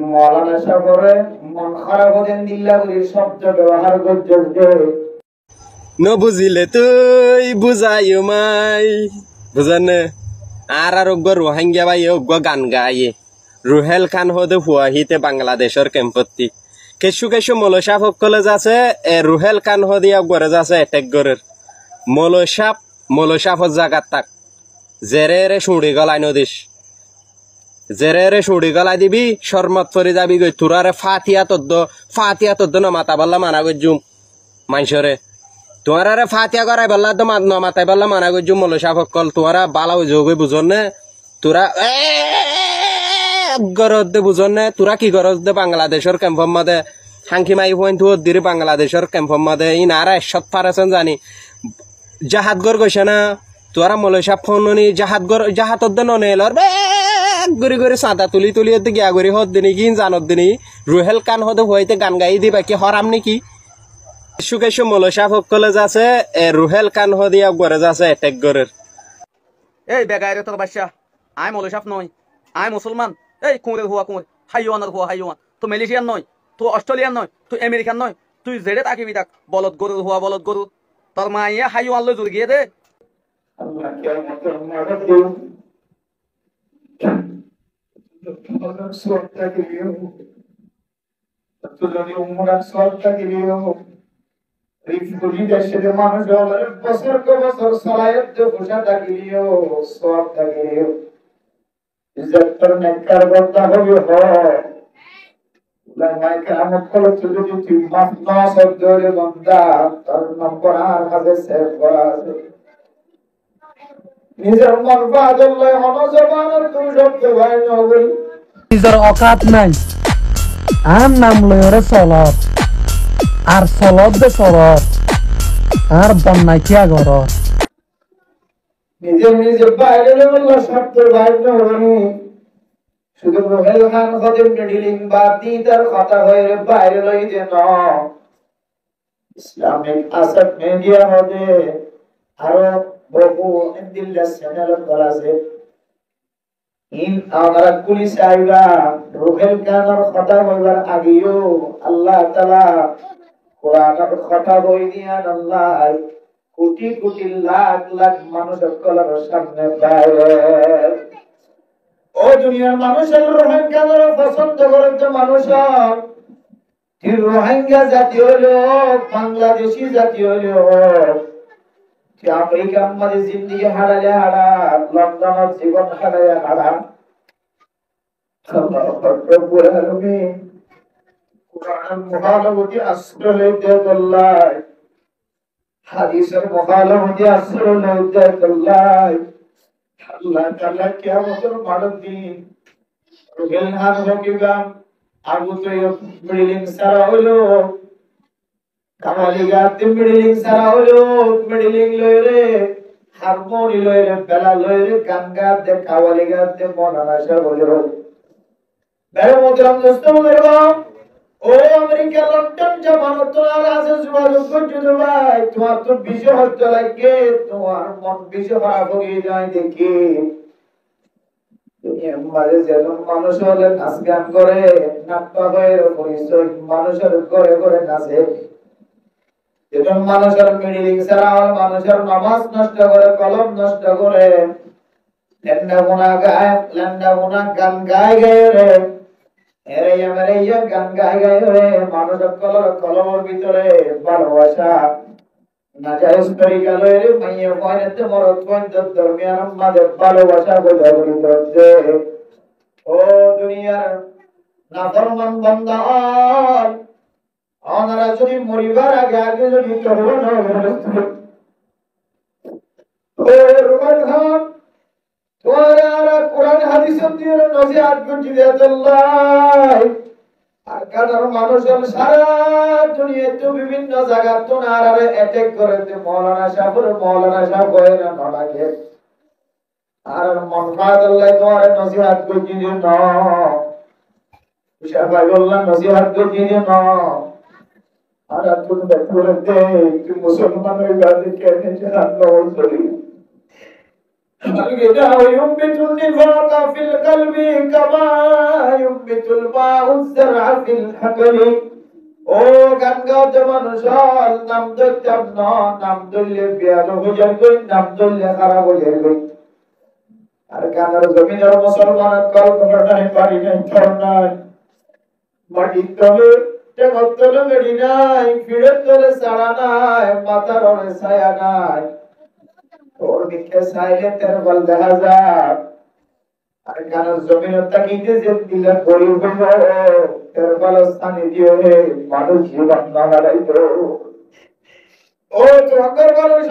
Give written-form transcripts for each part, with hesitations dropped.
মৌলানা সাগরে মন খারাপ হতেন দিল্লাগুলির শব্দ ব্যবহার করতে ন বুঝিলে তুই বুঝাই মাই বুঝানে আর অজ্ঞ রোহিঙ্গা ভাই অজ্ঞ গান গায়ে রুহেল খান হদে হুয়াহিতে বাংলাদেশের কেম্পত্তি কেসু কেসু মলসাপ কলেজ আছে রুহেল খান হদি অজ্ঞরে আছে এটেক গরের মলসাপ জাগাত তাক জেরে সুড়ি গলাই নদীস জেরে সুড়ি গলাই দিবি শর্মত ফরি যাবি গই তুরারে ফাতিয়া তদ্দ নমাতা বললা মানা গজুম মাইসরে তোমারে ফাতিয়া করাই বললা তো নমাতাই বললা মানা গজুম মলসাপ কল তোমারা বালাও যোগ বুঝন নে তোরা গরজ দে বুঝন নে তোরা কি গরজ দে বাংলাদেশের ক্যাম্পর মাদে হাঙ্কি মাই হইন তো দিরি বাংলাদেশের ক্যাম্পর মাদে ই নারা সব পারেছেন জানি জাহাত গর গইছে না তোরা মলসাপ ফোননি জাহাত দে ননে এলর গরি গরি সাদা তুলি গিয়া গরি হদ দিনি কি জানত দিনি রুহেল কান হদে হইতে গান গাই দিবা কি হরাম নাকি সুকেশু মলসাপ কলেজ আছে রুহেল কান হদিয়া গরেজ আছে এটেক গরের এই বেগাইরে তোর বাচ্চা আই মলসাপ নয় আই মুসলমান এই কুঁড়ে হুয়া কুঁড়ে হাইওয়ানের হুয়া হাইওয়ান তো মালয়েশিয়ান নয় তো অস্ট্রেলিয়ান নয় তুই আমেরিকান নয় তুই জেডে তাকিবি তাক বলদ গরুর হুয়া বলদ গরু তোর মাইয়া হাইওয়ান লই জুর গিয়ে দে আল্লাহ কিয়ামতের মাঠে দিন সোয়াবটা দিও তো যদি উম্মরান সোয়াবটা দিও রিফুজি দেশের মানুষ হলে বছর সালায়েত বসা থাকিও সোয়াবটা দিও ইজ্জতর নেককার বর্তা হবে হয় লামায় কিয়ামত কলে যদি তুই মাফ না সদরে বান্দা তার নম্বর আর হাতে সেভ করা আছে নিজের মন বাদলে মনোজবানের তুই শব্দ ভাই নগরী নিজের অকাত নাই আর নাম লয়রে চলত আর চলত দে চলত আর বন্যায় কিয়া ঘর নিজের বাইরে বললো শব্দ ভাই নগরী শুধু রোহেল খান খদিম ডিলিং বাদ দি তার কথা হয়ে বাইরে লই যে ন ইসলামিক আসাদ মিডিয়া হবে আরো বহু দিল্লা চ্যানেল আছে ইন আমরা পুলিশ আইবা রোহেল খানের কথা বলবার আগেও আল্লাহ তাআলা কোরআনের কথা বই দিয়ান আল্লাহ কোটি কোটি লাখ লাখ মানুষের কলার সামনে বাইরে ও দুনিয়ার মানুষের রোহিঙ্গাদের পছন্দ করে তো মানুষ রোহিঙ্গা জাতি হলো বাংলাদেশি জাতি হলো আমেরিকা আমাদের জিন্দিগি হারালে হারা লন্ডনের জীবন হারালে হারা কোরআনের মুখালবতী আশ্রয় লইতে তোল্লাই হাদিসের মুখালবতী আশ্রয় লইতে তোল্লাই আল্লাহ তাআলা কিয়ামতের মাঠে দিন রুহেল খান হকিবা আগু তো বিল্ডিং সারা হলো কামালিগাতে বিল্ডিং সারা হলো বিল্ডিং লইরে হারমোনি লইরে বেলা লইরে গানগাতে কাওয়ালিগাতে মনানাশা হলো বেরে মোদরাম দোস্ত মেরো ও আমেরিকা লন্ডন জামানত আর আছে যোগাযোগ করতে ভাই তোমার তো বিষয় হতে লাগে তোমার মন বিষয় খারাপ হয়ে যায় দেখি দুনিয়ার মাঝে যেমন মানুষ হলে নাচ গান করে নাট্য হয়ে পরিচয় মানুষের ঘরে ঘরে নাচে যেমন মানুষের মিডিলিং ছাড়া মানুষের নামাজ নষ্ট করে কলম নষ্ট করে লেন্ডা গুনা গান গায় রে এরে আমারে ইয়া গান গায় রে মানুষের কলমের ভিতরে ভালোবাসা নাজায়েজ তরিকা লইরে মাইয়া কয়তে মরদ পর্যন্ত ধর্মিয়ার মাঝে ভালোবাসা বজাবরি করছে ও দুনিয়ার নাফরমান বান্দা ওনারা যদি মরিবার আগে যদি তওবা না করে ও রুমান খান তোরা কোরআন হাদিস দিয়ে নসিহত করতে দিয়াল্লাহ আর কারণ মানুষের সারা দুনিয়াতে বিভিন্ন জায়গা তো নারারে অ্যাটাক করে মৌলানা সাহেব কয় না নড়াকে আর মন ফাদাল্লাহ তোর নসিহত করতে দিও না বিশাল ভাই বললাম নসিহত করতে দিও না আর তুমি বলে দে তুই মুসলমান হয়ে গেলে কেন জানো চলি الغنى ينبت النفاق في القلب كما ينبت الماء الزرع في الحقل ও গান গাওতে মানুষ নাম ধরতাম না নাম ধরলে বিয়াদ হয়ে গই নাম ধরলে খারাপ হয়ে গই আর গানের জমিনের মুসলমানের কল ঘটনায় পারি নাই ধর নাই মাটির তলে টেকর তলে মেডি নাই ফিরের তলে সাড়া নাই মাথার ওরে ছায়া নাই তোর দিকে চাইলে তের বল দেখা যায় আর গানের জমিনের তাকিতে যে দিলে গরিব তের বল স্থানে দিয়ে মানুষ জীবন না হারাইত ও তোমার মানুষ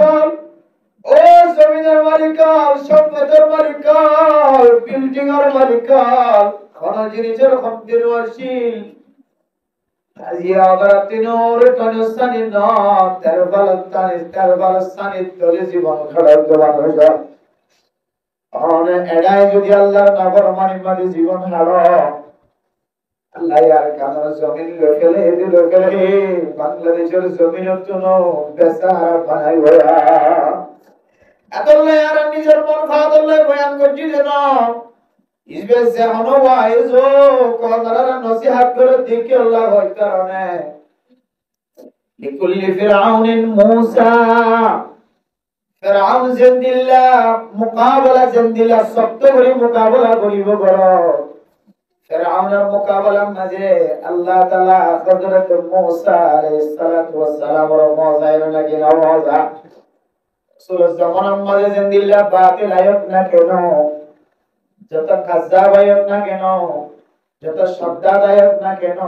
ও জমিনের মালিকাল সম্পদের মালিকাল বিল্ডিং এর মালিকাল কোন জিনিসের সম্পদের ওয়াসিল আজিয়া অবরাতিনোর টনস্তানি না তের বালস্তানি তলে জীবন খাড়ার দেওয়া হয়েছে অনে এড়াই যদি আল্লাহর নাফরমানি মানি জীবন হারা আল্লাহ আর কানার জমিন লোকেলে বাংলাদেশের জমিনের জন্য বেচারা বানাই হয়া এতলে আর নিজের মন ফাদলে বয়ান করছি যেন ইসবে সে হনওয়াইজ কোলারা নসিহত করে দেখে আল্লাহ হয় কারণে লিকুল্লি ফিরআউনিন মূসা ফিরআউন জিন্দিল্লাহ মুকাবালা জিন্দিল্লাহ সত্য করে মুকাবালা করিব বড় ফিরআউনের মুকাবালার মাঝে আল্লাহ তাআলা হযরত মূসা আলাইহিস সালাতু ওয়াস সালাম এর মওজায়ের লাগি নওয়াজা সুরজ জামানার মাঝে জিন্দিল্লাহ বাতিল আয়াত না কেন যত কাজ্জাব আয়াত না কেন যত শব্দাত আয়াত না কেন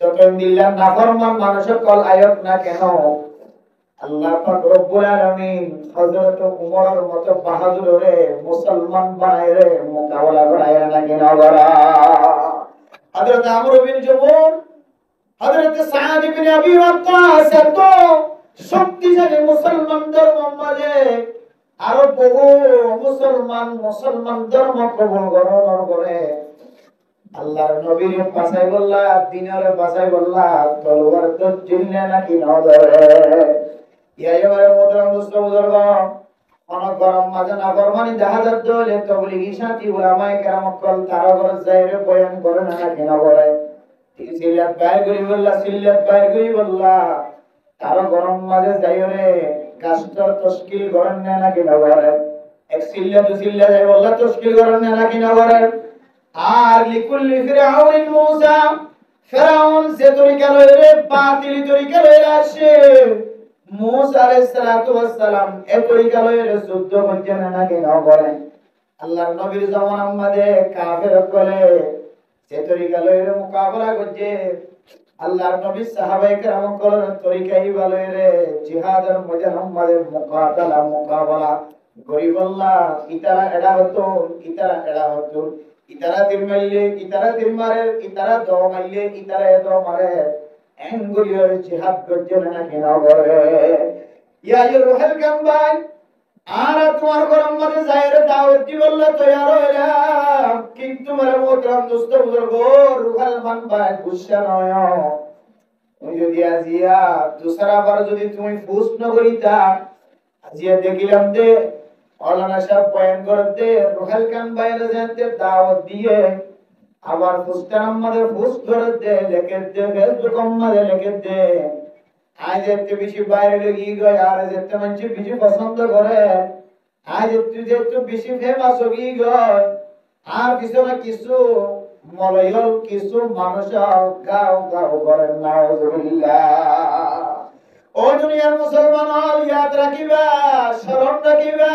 যত দিল্লাহ নাফরমান মানুষের কল আয়াত না কেন আল্লাহ পাক রব্বুল আলামিন হযরত উমরের মতো বাহাদুরে মুসলমান বানায় রে মুকাবিলা করায় না কেন বড়া হযরত আমর বিন জুমুর হযরত সাদ ইবনে আবি ওয়াক্কাস এত শক্তিশালী মুসলমান ধর্ম মাঝে আরো বহু মুসলমান ধর্ম কবুল গ্রহণ করে আল্লাহর নবীর বাঁচাই বললা দিনের বাঁচাই বললা তলোয়ার তো জিন্নে নাকি না ধরে ইয়াইবারে মোহতরম দোস্ত বুজুর্গ অনেক গরম মাঝে না ফরমানি জাহাজাত দলে তবলিগি সাথী উলামায়ে কেরাম কল তারা ঘর যাইরে বয়ান করে না নাকি না করে সিল্লাত বাইর করি বললা তারা গরম মাঝে যাইরে কাস্টর তশকিল করেন না নাকি না করে এক সিল্লা দু সিল্লা যাই বললা তশকিল করেন না নাকি না করে আর লিকুল্লি ফিরআউন মূসা ফিরআউন যে তরিকা লইরে বাতিল তরিকা লইরে আসে মূসা আলাইহিস সালাতু ওয়াস সালাম এই তরিকা লইরে যুদ্ধ করছেন নাকি না করে আল্লাহর নবীর জামানার মধ্যে কাফের কলে যে তরিকা লইরে মোকাবেলা করছে আল্লাহর নবী সাহাবায়ে কেরাম কলের তরিকাই লইরে জিহাদের মুজাহিদের মোকাবেলা গরিবুল্লাহ ইতারা এড়া হতো ইতারা তীর মারলে ইতারা তীর মারে ইতারা দো মারলে ইতারা দো মারে এঙ্গুলিয়র জিহাদ করছে না কেন করে ইয়া রুহুল কামবাই আর তোমার গরম মধ্যে যাইরে দাওয়াত দি বললা তৈয়ার হইলা কিন্তু মারে মোহতরম দোস্ত বুজুর্গ রুহুল কামবাই গুসা নয় তুমি যদি আজিয়া দুসরা বার যদি তুমি ফুস ন করিতা আজিয়া দেখিলাম দে মাওলানা সাহেব বয়ান করতে রুহুল কামবাইয়ের জানতে দাওয়াত দিয়ে আবার ফুস্তার মধ্যে ফুস করতে লিখে দে ফেসবুক মধ্যে লিখে দে আজ এত বেশি বাইরে লেগে গয় আর এত মানুষ বেশি পছন্দ করে আজ একটু বেশি ফেমাস হয়ে গয় আর কিছু না কিছু মলয়ল কিছু মানুষ গাও করেন নাউজুবিল্লাহ ও দুনিয়ার মুসলমান হল ইয়াদ রাখিবা স্মরণ রাখিবা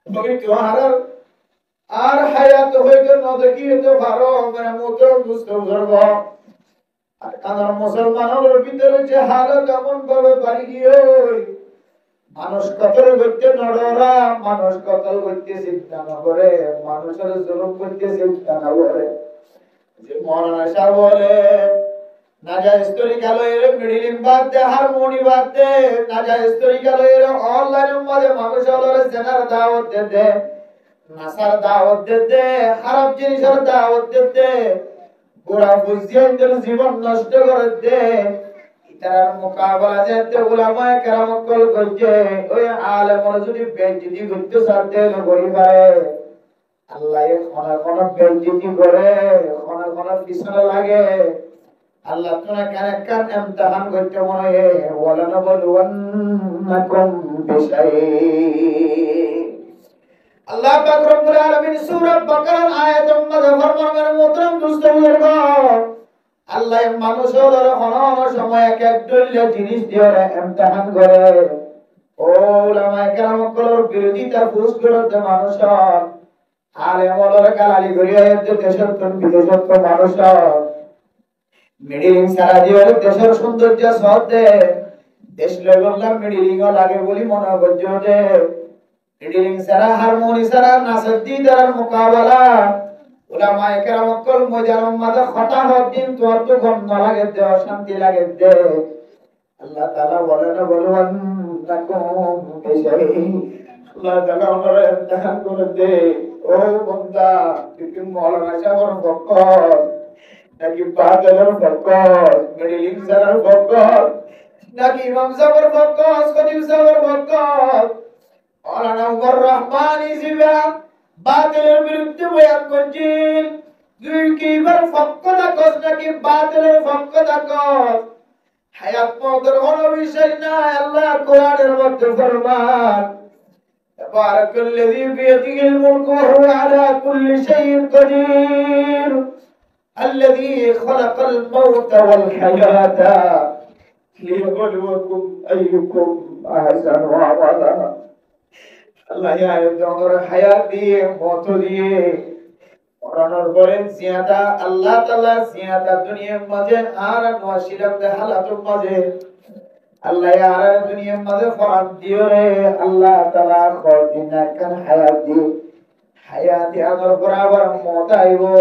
তুমি তোমার আর হায়াত হইতে না দেখিতে পারো মানে মোটর বুঝতে পারবো আর কানার মুসলমানের ভিতরে যে হালত এমন ভাবে পারি গিয়ে মানুষ কতল করতে নড়রা মানুষ কতল করতে চিন্তা না করে মানুষের জুলুম করতে চিন্তা না করে যে মৌলানা সাহেব বলে নাজায়েজ তরিকা লইরে মিডিলিং বাদ দে হারমোনি বাদ দে নাজায়েজ তরিকা লইরে অনলাইন মধ্যে মানুষ হলরে জেনার দাওয়াত দে নাসার দাওয়াত দে খারাপ জিনিসের দাওয়াত দে গোড়া বুঝিয়ে জীবন নষ্ট করে দে তার মোকাবেলা যেতে উলামায়ে কেরাম কল করছে ওই আলেমরা যদি বেইজ্জতি করতে সাথে বলি পারে আল্লাহ কোন বেইজ্জতি করে কোন পিছনে লাগে আল্লাহ তোরা কান ইমতিহান করতে মনে হয় ওয়ালানা বলওয়ান্নাকুম বিশাই আল্লাহ পাক রব্বুল আলামিন সূরা বাকারার আয়াত নম্বর ফরমান মুহতারাম দোস্ত বুজুর্গ আল্লাহ মানুষের হনন সময় এক এক দলিল জিনিস দিয়ে ইমতিহান করে ও উলামায়ে কেরাম কলর বিরোধিতা ফুস করতে মানুষ আলেম ওলামার গালালি করিয়া দেশের কোন বিদেশের কোন মানুষ মিডিলিং সারা দিয়ে দেশের সৌন্দর্য সহজে দেশ লেভেল মিডিলিং লাগে বলি মনে করছে যে মিডিলিং সারা হারমোনি সারা নাসর দি দ্বারা মোকাবেলা উলামায়ে কেরাম কল ময়দানের মধ্যে খতা হদিন তো গন্ধ লাগে দে শান্তি লাগে দে আল্লাহ তাআলা বলেন বলওয়ান তাকুম বিশাই আল্লাহ তাআলা ওরা ইমতিহান করে দে ও বান্দা তুই মওলানা সাহেবের বকর নাকি বাদলের বকর মিডিলিং সারার বকর নাকি ইমাম সাহেবের বকর খতিব সাহেবের বকর মওলানা উমর রহমানি জিবা বাতিলের বিরুদ্ধে বয়ান করছেন তুই কি এবার পক্ষ থাকস নাকি বাতিলের পক্ষ থাকস হায়াত মওতের কোনো বিষয় না আল্লাহ কোরআনের মধ্যে ফরমান তাবারাকাল্লাযী বিয়াদিহিল মুলকু ওয়া হুয়া আলা কুল্লি শাইইন কাদির الذي خلق الموت والحياة ليبلوكم أيكم أحسن عملا আল্লাহ ইয়া তোমার হায়াত দিয়ে মত দিয়ে মরণের পরে জিয়াদা আল্লাহ তাআলা জিয়াদা দুনিয়ার মাঝে আর নওয়াসিরাত হালাতুল মাঝে আল্লাহ আর দুনিয়ার মাঝে ফরাদ দিও রে আল্লাহ তাআলা খদিনা কান হায়াত দি হায়াত আদর বরাবর মত আইবো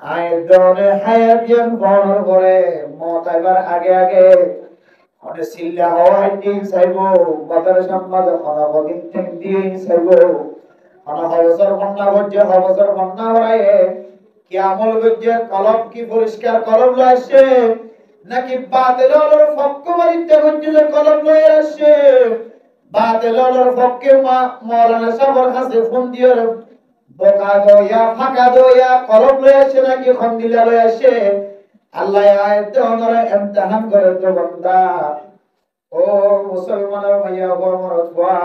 আয়দনে হায়াত জন বড় করে মত আইবার আগে আগে অনে সিল্লা হয় দিন চাইবো বাজার সম্মাদ খনাবদিন ঠিক দিয়ে চাইবো অনা হবসর বন্না হচ্ছে হবসর বন্না হয় কি আমল করছে কলম কি পরিষ্কার কলম লাইছে নাকি বাতিলের পক্ষ বাড়িতে হচ্ছে যে কলম লয়ে আসছে বাতিলের পক্ষে মাওলানা সাহেবের কাছে ফোন দিয়ে বোকা দয়া ফাঁকা দয়া কলম লয়ে আসছে নাকি খন্দিলা লয়ে আসছে আল্লাহ আয়াতে ওনারা ইমতিহান করে তো বান্দা ও মুসলমানের মাইয়া গো মরদ ওয়া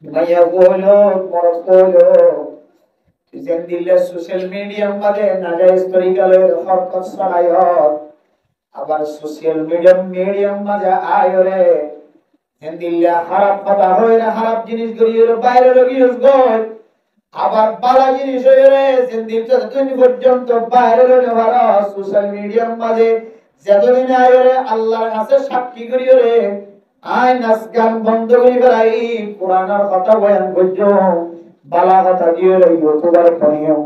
মাইয়া বলো মরদ বলো যেন দিলে সোশ্যাল মিডিয়া মাঝে নাজায়েজ তরিকালের হরকত ছড়ায় আবার সোশ্যাল মিডিয়াম মাঝে আয়রে যেন দিলে খারাপ কথা হইরা খারাপ জিনিস গরিয়ের বাইরে লগিয়েস গয় আবার বালা জিনিস হইরে যেন দিলটা তুই পর্যন্ত বাইরে লইলে ভাড়া সোশ্যাল মিডিয়াম মাঝে যতদিন আয়রে আল্লাহর কাছে সাক্ষী করিরে আয় নাচ গান বন্ধ করি বেড়াই কোরআনের কথা বয়ান করছো বালা কথা দিয়ে রইব তোমার পনিও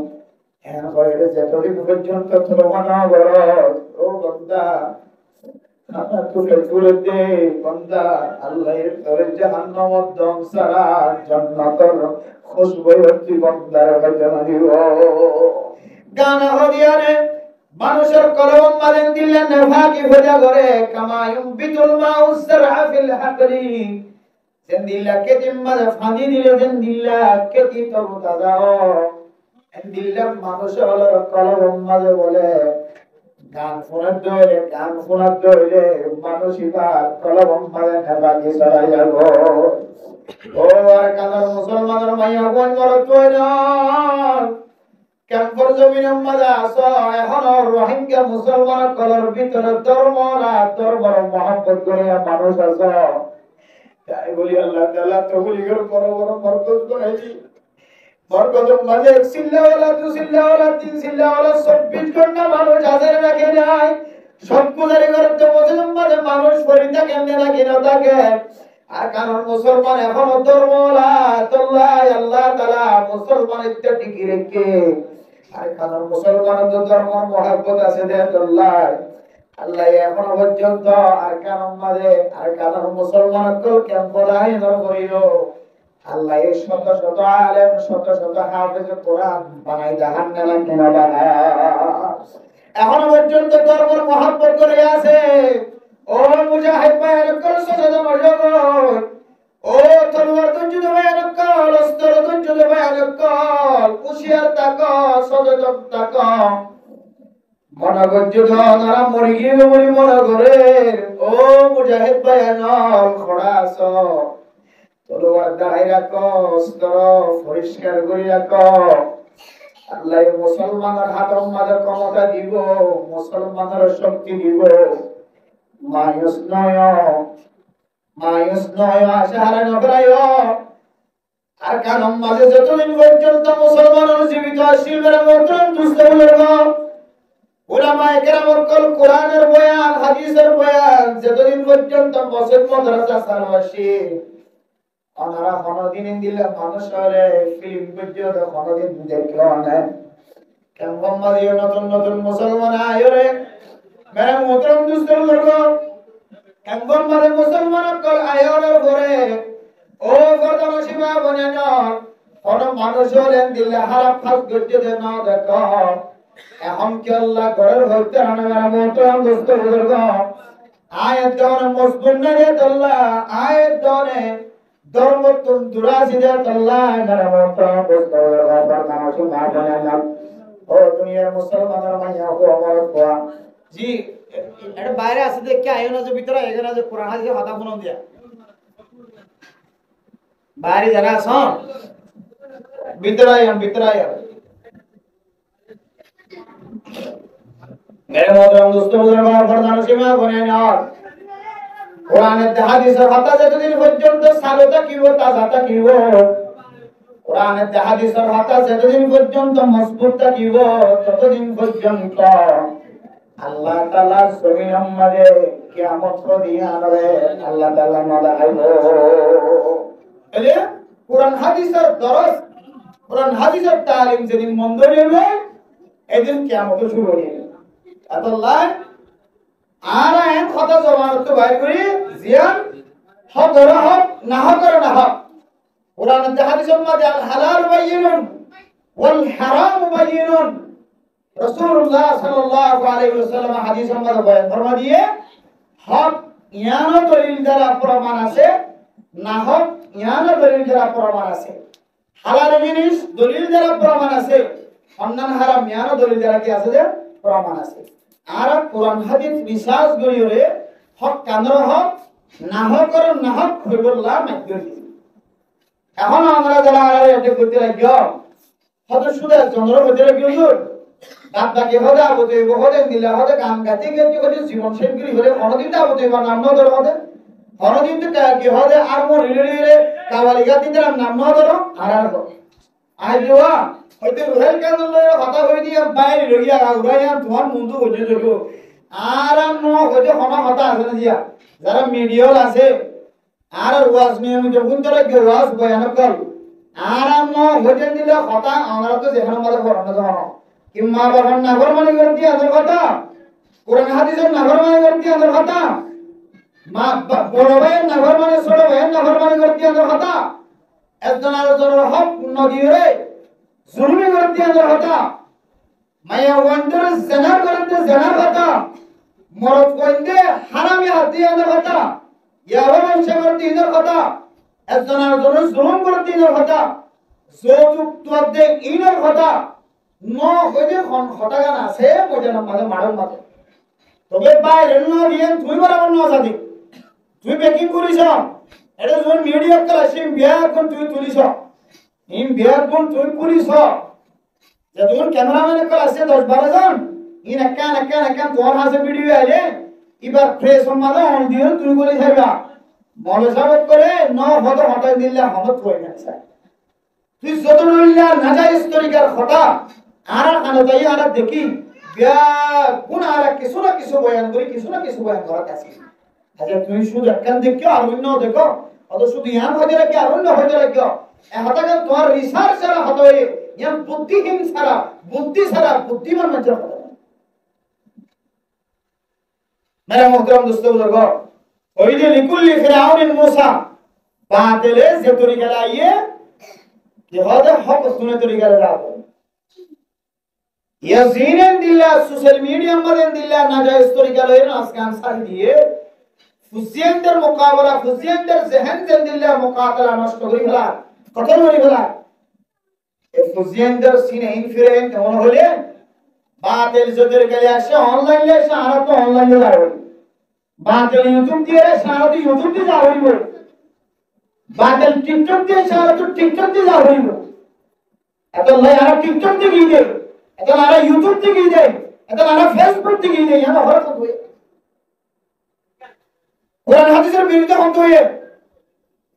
এন কইরে যতদিন পর্যন্ত তোমার বড় ও বান্দা আমরা তুলে দে বান্দা আল্লাহর তোর জাহান্নাম দম সারা জান্নাতের খুশবু হচ্ছে বান্দার বাজানা দিব গান হদিয়ারে মানুষের কলম মারেন দিলে নেফাকি ভজা করে কামায়ুম বিতুল মাউসরা ফিল হাকরি জিন্দিল্লা কেতিম মাঝে ফাঁদি দিলে জিন্দিল্লা কেতি তরু তাজাও জিন্দিল্লা মানুষের কলম মাঝে বলে গান শোনার দইলে মানুষিবার কলম মাঝে নেফাকি ছড়াই যাব ও আর কাদার মুসলমানের মাইয়া বোন মরত কইরা ক্যাম্পর জমিনের মাঝে আসো এখন রোহিঙ্গা মুসলমান কলর ভিতরে ধর্মর মহব্বত করে মানুষ আছো তাই বলি আল্লাহ তাআলা তবলিগের বড় বড় মরকজ বানাইছি মরকজের মাঝে এক সিল্লাওয়ালা দু সিল্লাওয়ালা তিন সিল্লাওয়ালা 24 ঘন্টা মানুষ হাজার রাখে যায় সব গুজারি করতে মসজিদের মাঝে মানুষ ফরিদা কেমনে লাগে না থাকে আর কারণ মুসলমান এখনো ধর্মওয়ালা তোল্লাহ আল্লাহ তাআলা মুসলমানের টিকি রেখে আর কারণ মুসলমানের তো ধর্ম মহব্বত আছে দে আল্লাহ আল্লাহ এখনো পর্যন্ত আর কারণ মাঝে আর কারণ মুসলমান তো ক্যাম্প লাইন করিও আল্লাহ এই শত শত আলেম শত শত হাফেজ কোরআন বানাই জাহান্নামে কিনা বানায় এখনো পর্যন্ত ধর্মের মহব্বত করে আছে মনে করছে তারা মরি গিয়ে মরি মনে করে ও মুজাহিদ ভাই নল খড়া আস তলোয়ার দাঁড়াই রাখো অস্ত্র পরিষ্কার করে রাখো আল্লাহ মুসলমানের হাতের মাঝে ক্ষমতা দিব মুসলমানের শক্তি দিব মায়ুস নয় আশা হারা নকরায় আর কারণ মাঝে যতদিন পর্যন্ত মুসলমানের জীবিত আসিল মোহতরম দুস্থ উলামায়ে কেরাম কোরআনের বয়ান হাদিসের বয়ান যতদিন পর্যন্ত মসজিদ মাদ্রাসা চালু আছে ওনারা কোনদিন দিলে মানুষ হলে ফিল্ম পর্যন্ত কোনদিন দেখলো না কেমন মাঝে নতুন নতুন মুসলমান আয়রে মেরা মোহতরম দুস্থ কেমন মাঝে মুসলমান কল আয়রের ঘরে ও গর্দন সীমা বনে না কোন মানুষ হলে দিলে হারাপ খাস গজ্জে দে না দেখো এখন কি আল্লাহ ঘরের হইতে আনে মেরা মোহতরম দুস্থ বুজুর্গ আয়াত দনে মজবুত না রে আল্লাহ আয়াত দনে ধর্মতুন দুরাসি দে আল্লাহ মেরা মোহতরম দুস্থ বুজুর্গ মানুষ মা বনে না ও দুনিয়ার মুসলমানের মাইয়া হো আমার কোয়া জি এটা বাইরে আছে দেখে আইও না যে ভিতরে এখানে যে কোরআন হাদিসে কথা শুনুন দিয়া বাইরে যারা আছো ভিতরে আইও मेरे मोहतरम दोस्तों बुजुर्गों फरमान सीमा बने ना कुरान और हादीसের কথা যতদিন পর্যন্ত সালতা কি ও তাজা কি ও কুরআন और হাদীসের কথা যতদিন পর্যন্ত মজবুত থাকিব ততদিন পর্যন্ত আল্লাহ তাআলা জমিনের মধ্যে কিয়ামত দিয়ে আনবে আল্লাহ তাআলা নদা আইব এলে কুরআন হাদীসের দরস কুরআন হাদীসের তালিম যেদিন বন্ধ হবে এদিন কিয়ামত শুরু হবে আল্লাহ আর আইন কথা জমানত তো বাইর করি জিয়ান হক ধরা হক না হক করে না হক কুরআন ও হাদীসের মধ্যে আল হালাল বাইয়িনুন ওয়াল হারাম বাইয়িনুন রাসূলুল্লাহ সাল্লাল্লাহু আলাইহি ওয়াসাল্লাম হাদীসের মধ্যে বয়ান ফরমা দিয়ে হক ইয়ানো দলিল দ্বারা প্রমাণ আছে না হক ইয়ানো দলিল দ্বারা প্রমাণ আছে হালাল জিনিস দলিল দ্বারা প্রমাণ আছে অন্যান্য হারাম ইয়ানো দলিল দ্বারা কি আছে যে প্রমাণ আছে আর কোরআন হাদিস বিশ্বাস করিওরে হক কানর হক না হক আর না হক হইবল্লা মাইগরি এখন আমরা যারা এটা করতে লাগিও হয়তো সুদা চন্দ্র করতে লাগিও কাপ দাকে হদা বতে হদে দিলা হদে কাম গাতে গেতে হদে জীবন শেষ করি হলে কোনদিন তা বতে বা নাম ন ধর হদে কোনদিন তো কি হদে আর মো রিলে কাওয়ালি গাতি তার নাম ন ধর আর আইজোয়া হয়তো রুহেল কান্দল কথা কই দিয়া বাইরে রইয়া উড়াইয়া তোমার মুন্ডু হইতে দেখো আর ন হইতে কোনা কথা আছে না দিয়া যারা মিডিয়াল আছে আর ওয়াজ নিয়ে যখন তারা ওয়াজ বয়ান কর আর ন হইতে দিলে কথা আমরা তো যেখানে মারা করনা জানো কি মা বাবার নাফরমানি করতে আদর কথা কোরআন হাদিসের নাফরমানি করতে আদর কথা মা বড় ভাইয়ের নাফরমানি ছোট ভাইয়ের নাফরমানি করতে আদর কথা একজন আরেকজনের হক নদিয়ে জুলমি করতে আদর কথা মায়া ওয়ান্ডার জানার করতে জানার কথা মরদ কইতে হারামি হাতি আদর কথা ইয়াবা মানুষ করতে ইনার কথা একজন আরেকজনের জুলুম করতে ইনার কথা যৌতুক তোয়াতে ইনার কথা ন হইতে হটাগান আছে মজার মাঝে মারণ মাঝে তবে বাইরে ন দিয়ে তুই বরাবর ন জাতি তুই বেকিং করিস এটা যখন মিডিয়া ক্লাসিং বিয়া কোন তুই তুলিস ইন বিয়া কোন তুই করিস যে যখন ক্যামেরাম্যান ক্লাসে 10-12 জন ইন একান তোর হাসে ভিডিও আইলে এবার ফ্রেশ মাঝে অন দিয়ে তুই বলে যাইবা মনে সাবত করে ন হদ হটাই দিলে হমত হয়ে গেছে তুই যত নইলা নাজাইজ তরিকার কথা আর কানে তাই আর দেখি বিয়া কোন আর কিছু না কিছু বয়ান করি কিছু না কিছু বয়ান করা আছে আজ তুমি শুধু একখান দেখো আর অন্য দেখো অত শুধু ইয়ান হইতে রাখি আর অন্য হইতে রাখো এটাকে তোমার রিসার্চ ছাড়া হতো ইয়ান বুদ্ধিহীন ছাড়া বুদ্ধি ছাড়া বুদ্ধিমান মানুষ হতো मेरा मोहतरम दोस्तों बुजुर्गो ওই যে লিকুল্লি ফিরাউন মুসা বাতিলে যে তরিকা লাইয়ে কি হদে হক সুনে তরিকা লাগাবো ইয়াজিনেন দিল্লা সোশ্যাল মিডিয়া মধ্যে দিল্লা নাজায়েজ তরিকা লয়ে আজকান সারি দিয়ে ফুজিয়েন্টার মুকাবলা ফুজিয়েন্টার জেহেন দেন দিল্লা মুকাতালা নষ্ট করি ফেলা কত করি ফেলা এই ফুজিয়েন্টার সিনে ইনফিরেন্ট এমন হলে বাতিল যদি গেলে আসে অনলাইনে সারা তো অনলাইনে যাবে বাতিল ইউটিউব দিয়ে সারা তো ইউটিউব দিয়ে যাবে বাতিল টিকটক দিয়ে সারা তো টিকটক দিয়ে যাবে এত লাই আর টিকটক দিয়ে গিয়ে এত আর ইউটিউব দিয়ে গিয়ে এত আর ফেসবুক দিয়ে গিয়ে আমরা হঠাৎ হয়ে কোরআন হাদিসের বিরুদ্ধে হতে হয়ে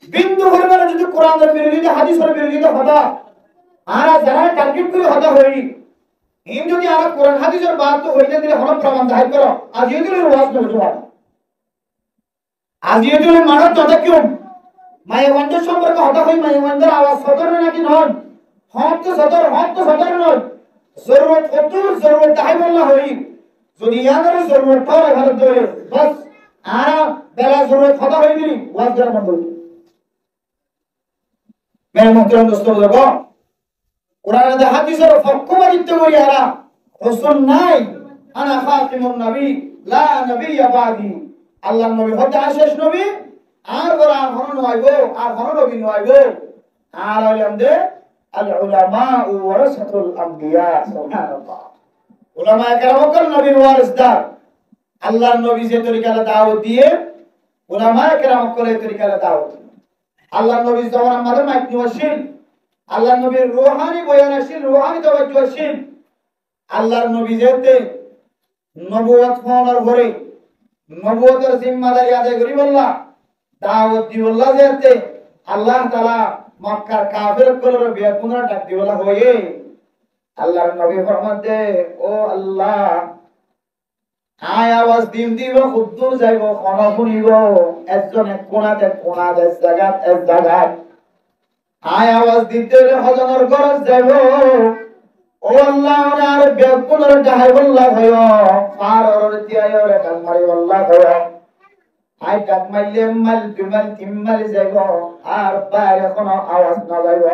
বিন্দু পরিমাণে যদি কোরআনের বিরুদ্ধে হাদিসের বিরুদ্ধে হতা আর যারা টার্গেট করে হতা হই ইন যদি আর কোরআন হাদিসের বাদ তো হইতে দিলে হন প্রমাণ দাহির করো আজ এগুলো ওয়াজ করতে আজ এগুলো মারাত তো কেউ মায়াবন্ধের সম্পর্কে হতা হই মায়াবন্ধের আওয়াজ সদর নাকি নয় হক তো সদর নয় জরুরত কত জরুরত তাই বললা হই যদি ইয়াদের জরুরত পাওয়া ভারত ধরে বাস আর বেলা জরুরত হতা হই দিই ওয়াজ করা বন্ধ মেরে মুহতারাম দোস্ত দেখো কোরআনে হাদিসের পক্ষপাতিত্ব করি আরা রাসূল নাই আনা খাতিমুন নবী লা নবিয়্য বাদি আল্লাহর নবী হতে শেষ নবী আর বলা হন নয়গো আর হন নবী নয়গো আর আলেমদে আল উলামা ওয়ারাসাতুল আমবিয়া সুবহানাল্লাহ উলামা কেরাম কল নবীর ওয়ারিসদার আল্লাহর নবী যে তরিকালে দাওয়াত দিয়ে উলামা কেরাম করে তরিকালে দাওয়াত আল্লাহর নবী যখন আমাদের মাইক নিওয়াশিল আল্লাহর নবীর রূহানি বয়ানশীল রূহানি তাওয়াজ্জুহশীল আল্লাহর নবী যেতে নবুয়ত পাওয়ার পরে নবুয়তের জিম্মাদারি আদায় করি বললা দাওয়াত দি বললা যেতে আল্লাহ তাআলা মক্কার কাফিরগুলোর বেগুনার ডাক দি বলা হয়ে আল্লাহর নবী ফরমাতে ও আল্লাহ আয় আওয়াজ দিন দিব খুদ্দুর যাইব কোন শুনিব একজন এক কোণাতে এক জায়গায় আয় আওয়াজ দিতে হজনের গরজ যাইব ও আল্লাহ আর বেগুনার ডাহাই বললা হয় পার ওর তিয়ায়রে কান মারি বললা হয় আয় ডাক মাইলে মাল বিমাল তিম্মাল যাইব আর বাইরে কোনো আওয়াজ না যাইব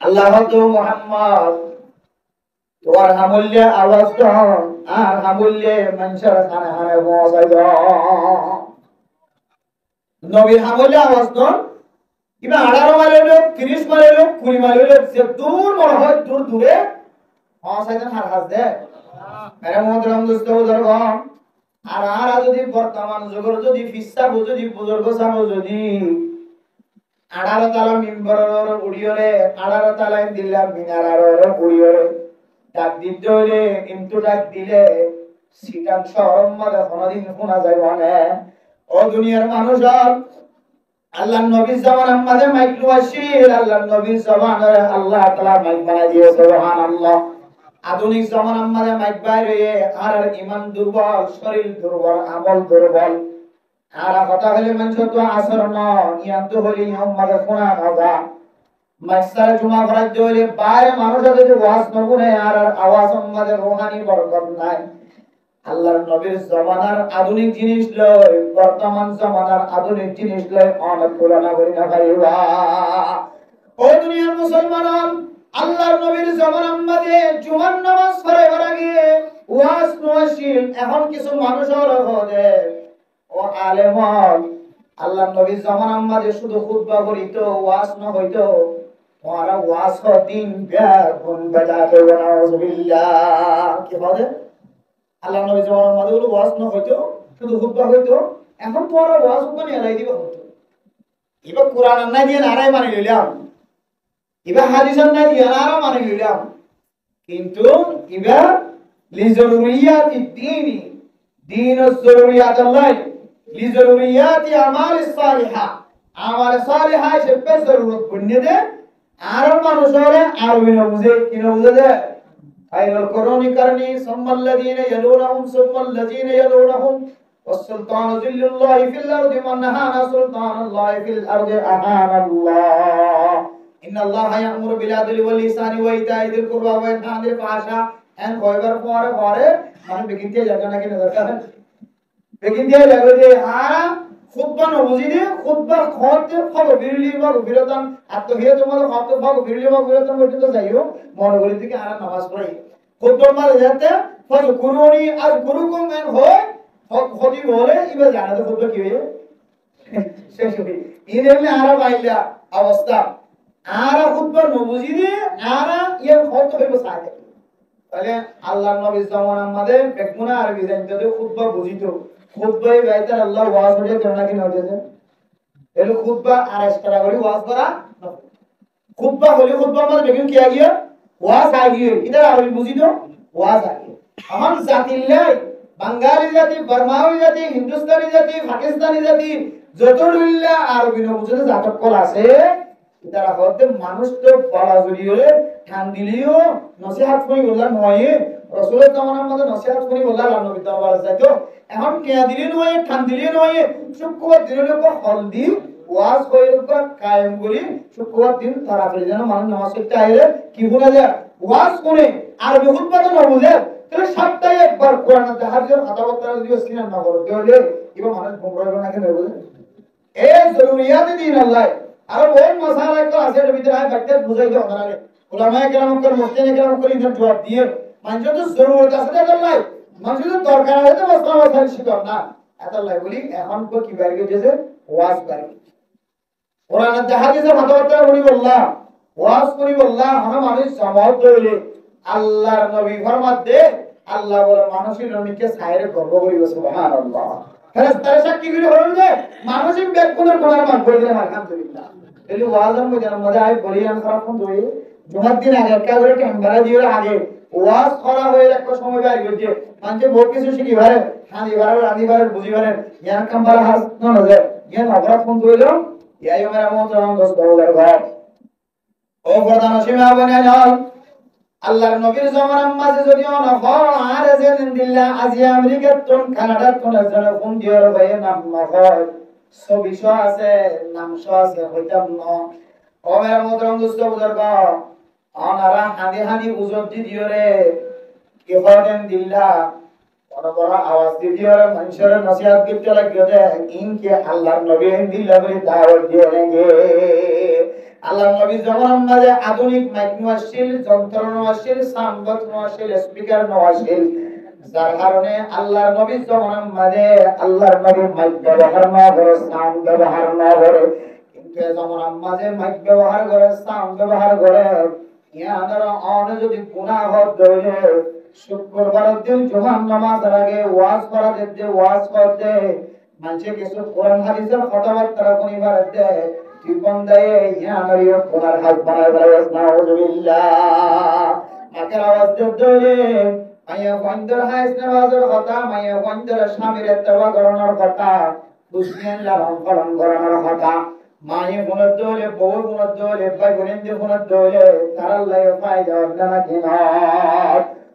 আল্লাহ তো মুহাম্মদ তোর হামুল্যে আওয়াজ দন আর হামুল্যে মানুষের খানে খানে পৌঁছাইব নবীর হামুল্যে আওয়াজ দন কিবা 18 মাইল লোক 30 মাইল লোক 20 মাইল লোক যে দূর মনে হয় দূরে পৌঁছাইতেন হার হাস দে মেরে মোহতরম দোস্ত বুজুর্গণ আর যদি বর্তমান যুগের যদি ফিসা যদি বুজুর্গ সামো যদি 18 তালা মিম্বরের উড়িয়রে 18 তালায় দিলাম মিনারের উড়িয়রে ডাক দিতে হইলে কিন্তু ডাক দিলে সিটান শহর মধ্যে কোনদিন শোনা যাইব না ও দুনিয়ার মানুষ আল্লাহর নবীর জামানার মধ্যে মাইক ওয়াসিল আল্লাহর নবীর জামানায় আল্লাহ তাআলা মাইক বানাই দিয়ে সুবহানাল্লাহ আধুনিক জামানার মধ্যে মাইক বাইরে আর ঈমান দুর্বল শরীর দুর্বল আমল দুর্বল আর কথা হলে মানুষ তো আসর না ইয়ান তো হলি আমাদের শোনা না মাইসারে জুমা করার জন্য বাইরে মানুষ যদি ওয়াজ না করে আর আওয়াজ আমাদের রূহানি বরকত নাই আল্লাহর নবীর জামানার আধুনিক জিনিস লয় বর্তমান জামানার আধুনিক জিনিস লয় অনেক তুলনা করি না ভাইরা ও দুনিয়ার মুসলমান আল্লাহর নবীর জামানার মধ্যে জুমার নামাজ পড়ার আগে ওয়াজ নশীল এখন কিছু মানুষ হলে ও আলেম আল্লাহর নবীর জামানার মধ্যে শুধু খুতবা করিত ওয়াজ না হইতো ওরা ওয়াজ দিন বেগুন বেদাতে নাউযুবিল্লাহ কি বলে আল্লাহর নবী জামানার মধ্যে ওয়াজ না হইতো শুধু খুতবা হইতো এখন তো ওরা ওয়াজ উপরে এলাই দিব হতো এবার কোরআন না দিয়ে নারাই মানে লইলাম এবার হাদিস না দিয়ে নারা মানে লইলাম কিন্তু এবার লিজরুরিয়াতি দ্বীনি দীনুজ জরুরিয়াতুল্লাহ লিজরুরিয়াতি আমালিস সালিহা আমাল সালিহা সে পে জরুরত পড়নে দে আর মানুষরে আর বিনা বুঝে কি না বুঝে দে খায়রুল কুরুনি কারনি সুম্মাল্লাযীনা ইয়ালুনহুম সুম্মাল্লাযীনা ইয়ালুনহুম والسلطان ذل الله في الارض من نهانا سلطان الله في الارض اهان الله ان الله يأمر بالعدل والإحسان وإيتاء ذي القربى وينهى عن الفحشاء ان কয়বার পরে মানে বেকিতে জায়গা নাকি দরকার বেকিতে জায়গা যে আর খুতবা নবুজি দে খুতবা খতে ফল বিরলি বা বিরতন আত্মহিয় তোমার খত ফল বিরলি বা বিরতন পর্যন্ত যাইও মনে করি থেকে আর নামাজ পড়াই খুতবা মানে যেতে ফল কুরুনি আর গুরুকুম এন হয় খতি বলে ইবা জানা তো খুতবা কি হয়ে শেষ হবে ইদেরলে আর বাইলা অবস্থা আর খুতবা নবুজি দে আর ইয়ে খত হইব সাথে তাহলে আল্লাহর নবীর জামানার মধ্যে বেকুনা আরবি জানতে তো খুতবা বুঝিত খুতবাই বাইতে আল্লাহ ওয়াজ হয়ে কেন নাকি নজেছে এলো খুতবা আর এক্সট্রা করে ওয়াজ করা খুতবা হলে খুতবার মধ্যে বেকুন কি আগিয়ে ওয়াজ আগিয়ে এটা আরবি বুঝিত ওয়াজ আগিয়ে আমার জাতিল্লাই বাঙালি জাতি বার্মাওয়ি জাতি হিন্দুস্তানি জাতি পাকিস্তানি জাতি যতগুলা আরবি নবুঝে জাতক কল আছে তারা হতে মানুষ তো বলা জড়ি হলে ঠান দিলিও নসিহাত করি বললা নয় রাসূলের জামানার মধ্যে নসিহাত করি বললা আল্লাহ নবী দরবারে যাইতো এখন কে দিলি নয় ঠান দিলি নয় শুক্রবার দিন লোক হলদি ওয়াজ কইরকা কায়েম করি শুক্রবার দিন তাড়াতাড়ি যেন মানুষ নামাজ পড়তে আইলে কি বলা যায় ওয়াজ করে আরবি খুতবা না বুঝে তাহলে সপ্তাহে একবার কোরআনের হাদিসের কথাবার্তা যদি সিনা না করে তাহলে ইবা মানুষ গোমরা হবে না কেন বুঝে এই জরুরিয়াত দিন আল্লাহ আর ওই মশালা একটা আছে এর ভিতরে আয় বাচ্চা বুঝাই দাও আপনারা উলামায়ে কেরাম করে মুফতিয়ে কেরাম করে ইনসার জবাব দিয়ে মানুষ তো জরুরত আছে তাদের লাই মানুষ তো দরকার আছে তো মশলা শিখো না এত লাই বলি এখন তো কি বাইরে গেছে ওয়াজ বাইরে কোরআনের হাদিসের কথাবার্তা বলি বললাম ওয়াজ করি বললাম আমরা মানুষ সমাজ হইলে আল্লাহর নবী ফরমাতে আল্লাহ বলে মানুষের নবীকে সাইরে গর্ব করিব সুবহানাল্লাহ ফেরেশতারা সাক্ষী করে হলো যে মানুষের বেকুনের কোনার মান করে দিলাম আলহামদুলিল্লাহ এলি ওয়াজের মধ্যে আই বলিয়ান খারাপ কোন দই জুমার দিন আগে একটা করে ক্যামেরা দিয়ে আগে ওয়াজ করা হয়ে একটা সময় বাইরে গেছে মানে বহুত কিছু শিখি পারে রাঁধি পারে বুঝি পারে জ্ঞান কাম্বারা হাস না যায় জ্ঞান অপরাধ কোন দইল ইয়া ইমারা মোহতরম দোস্ত দৌলার ভাই ও প্রধান সীমা বনে যাও আল্লাহর নবীর জামানার মাঝে যদি অনফর আর জেন দিল্লা আজি আমেরিকার তুন কানাডার তুন এজনে ফোন দিওর ভাই নাম নফর ছবিশ আছে নামশ আছে হইতাম ন ও মেরা মোহতরম দোস্ত বুজুর্গ অনারা হানি হানি বুঝত দি দিওরে কি হদেন দিল্লা বড় বড় আওয়াজ দি দিওরে মানুষের নসিহত করতে লাগিও যে ইনকে আল্লাহর নবী দিল্লা বলি দাওয়াত দিয়ে রেগে আল্লাহ নবী জামানার মাঝে আধুনিক মাইক নওয়াশিল যন্ত্র নওয়াশিল সাউন্ড নওয়াশিল স্পিকার নওয়াশিল যার কারণে আল্লাহর নবী জামানার মাঝে আল্লাহর নবী মাইক ব্যবহার না করে সাউন্ড ব্যবহার না করে কিন্তু জামানার মাঝে মাইক ব্যবহার করে সাউন্ড ব্যবহার করে ইয়ানার অনে যদি গুনাহ হইলে শুক্রবার দিন জুমার নামাজের আগে ওয়াজ করা যেতে ওয়াজ করতে মানুষে কিছু কোরআন হাদিসের কথাবার্তা কইবার দেয় জীবন দেয় ইয়ানারিও কোরআন হাত বানায় বলে নাউযুবিল্লাহ আকের আওয়াজ দিলে মাইয়া বন্দর হাইস নামাজের কথা মাইয়া বন্দর স্বামীর তওবা করানোর কথা দুনিয়ার লালন পালন করানোর কথা মায়ে গুণত দলে বউ গুণত দলে ভাই বোনের গুণত দলে তার লাগে ফায়দা না কিনা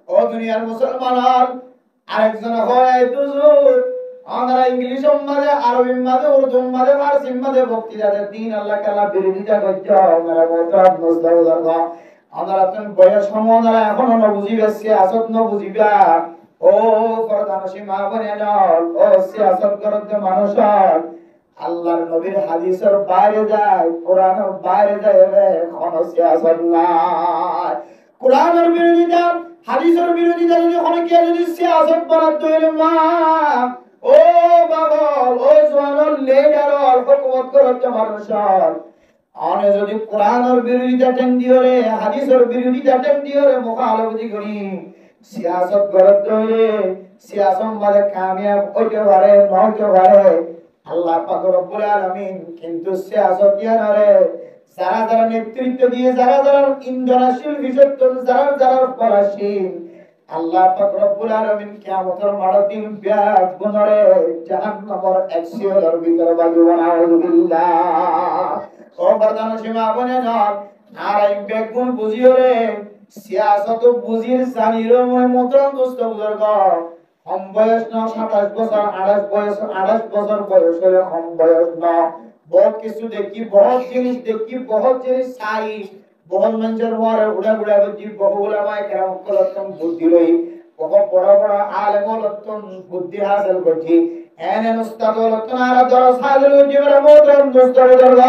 ও দুনিয়ার মুসলমান আরেকজন হয় দুজুর আমরা ইংলিশ মাঝে আরবি মাঝে উর্দু মাঝে ফারসি মাঝে বক্তৃতাদের দিন আল্লাহ কালা বিরোধিতা করছে আমরা মোহতরম মুসলমান আমরা তুমি বয়স সময় এখনো না বুঝিবে আসত না বুঝিবা ও প্রধান সীমা বনে যাও ও সিয়াসত করতে মানুষ আল্লাহর নবীর হাদিসের বাইরে যায় কোরআনের বাইরে যায় কোন সিয়াসত নাই কোরআনের বিরোধিতা হাদিসের বিরোধিতা যদি কোনো কে যদি সিয়াসত বানাতে হইলে মা ও বাবা ও জওয়ান লেডার হুকুমত করতে মানুষ আনে যদি কোরআনের বিরোধিতা টেন দিওরে হাদিসের বিরোধিতা টেন দিওরে মুখালফতি করি সিয়াসত করতে হইলে সিয়াসত মানে কামিয়াব হইতে পারে নইতে পারে আল্লাহ পাক রব্বুল আলামিন কিন্তু সিয়াসত ইয়ারে যারা যারা নেতৃত্ব দিয়ে যারা যারা ইন্দ্রশীল বিচক্ষণ যারা যারা পরাশীল আল্লাহ পাক রব্বুল আলামিন কিয়ামতের মাঠে ব্যাগ গুনরে জাহান্নামের এক্সিয়র ভিতর বাজু নাউযুবিল্লাহ ও বর্তমান সীমা বনে যাও আর এই ব্যাগ গুন বুঝিওরে সিয়াসত বুঝির জানির মতন দোস্ত বুজুর্গ কম বয়স না 27 বছর 28 বছর বয়স হলে কম বয়স না बहुत কিছু দেখি बहुत জিনিস দেখি बहुत জিনিস চাই बहुत मंजर मारे उड़ा उड़ा बजी बहुला माय करम कलतम बुद्धि रही बहुत बड़ा बड़ा आलेम लतम बुद्धि हासिल करती एने उस्ताद लतन आरा दरस हासिल होती मेरा मोहतरम दोस्त बुजुर्ग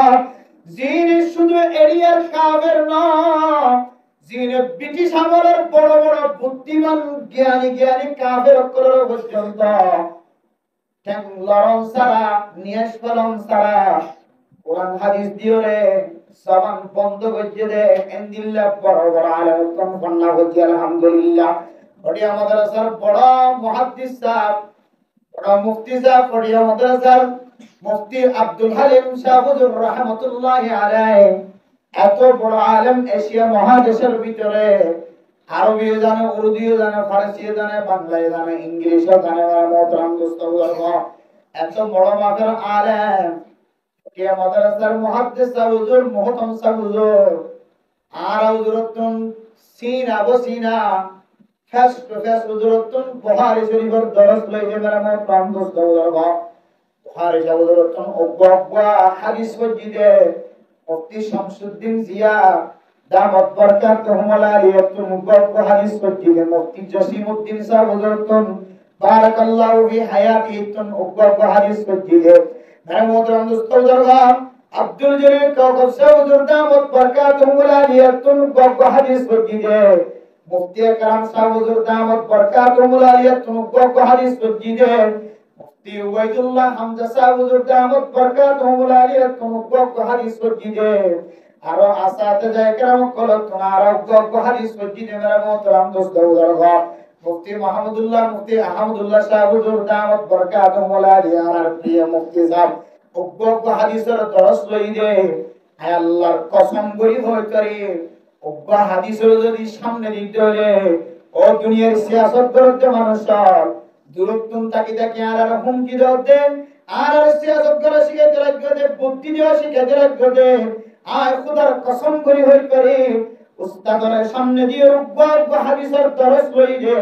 জিন শুধু এরিয়ার কাফের না জিন ব্রিটিশ আমলের বড় বড় বুদ্ধিমান জ্ঞানী কাফের অক্ষরের পর্যন্ত লরম সারা নিয়াস কলম সারা কোরআন হাদিস দিওরে সাবান বন্ধ করছে দে এন্দিল্লা বড় বড় আলেম কোন বন্যা করছে আলহামদুলিল্লাহ ওড়িয়া মাদ্রাসার বড় মুহাদ্দিস সাহেব বড় মুফতি সাহেব ওড়িয়া মাদ্রাসার মুফতি আব্দুল হালিম শাহ হুজুর রাহমাতুল্লাহি আলাইহি এত বড় আলেম এশিয়া মহাদেশের ভিতরে আরবিও জানে উর্দুও জানে ফারসিও জানে বাংলাও জানে ইংলিশও জানে মোহতারাম দোস্ত এত বড় মাপের আলেম কে মাদ্রাসার মুহাদ্দিস হুজুর মুহতাম হুজুর আর হুজুরতুন সিনা বসিনা ফেস টু ফেস হুজুরতুন বুখারী শরীফের দরস লইতে মেরা মোহতারাম দোস্ত বুখারী হুজুরতুন ওগবা হাদিস মসজিদে মুফতি শামসুদ্দিন জিয়া দামত বরকাতুহুম আলিয়াতুন ওগবা হাদিস মসজিদে মুফতি জসিমউদ্দিন সাহেব হুজুরতুন বারাকাল্লাহু ফি হায়াতিতুন ওগবা হাদিস মসজিদে मेरे मोहतरम दोस्तों दरगाह अब्दुल जलील काकब साहब हुजूर दामत बरकातुहुम आलियतुन गब्ब हदीस मस्जिदे मुफ्ती करम साहब हुजूर दामत बरकातुहुम आलियतुन गब्ब हदीस मस्जिदे मुफ्ती उबैदुल्लाह हमजा साहब हुजूर दामत बरकातुहुम आलियतुन गब्ब हदीस मस्जिदे आरो आसातिजा کرام कलतुन आरो गब्ब हदीस मस्जिदे मेरे मोहतरम दोस्तों दरगाह मुफ्ती मोहम्मदुल्लाह मुफ्ती अहमदुल्लाह साहब हुजूर दामत बरकातुहुम आलियार प्रिय मुफ्ती साहब उग्गब हादिसर दरस लई दे आय আল্লাহর কসম করি ভয় করে উগ্গ হাদিসের যদি সামনে দিতে হলে ও দুনিয়ার সিয়াসত করতে মানুষ দূরত্বন তাকিদা কি আর হুমকি দাও আর সিয়াসত করে শিখাতে লাগবে বুদ্ধি দেওয়া শিখাতে লাগবে আয় খোদার কসম করি ভয় করে উস্তাদের সামনে দিয়ে উগ্গ হাদিসের দরস লই দে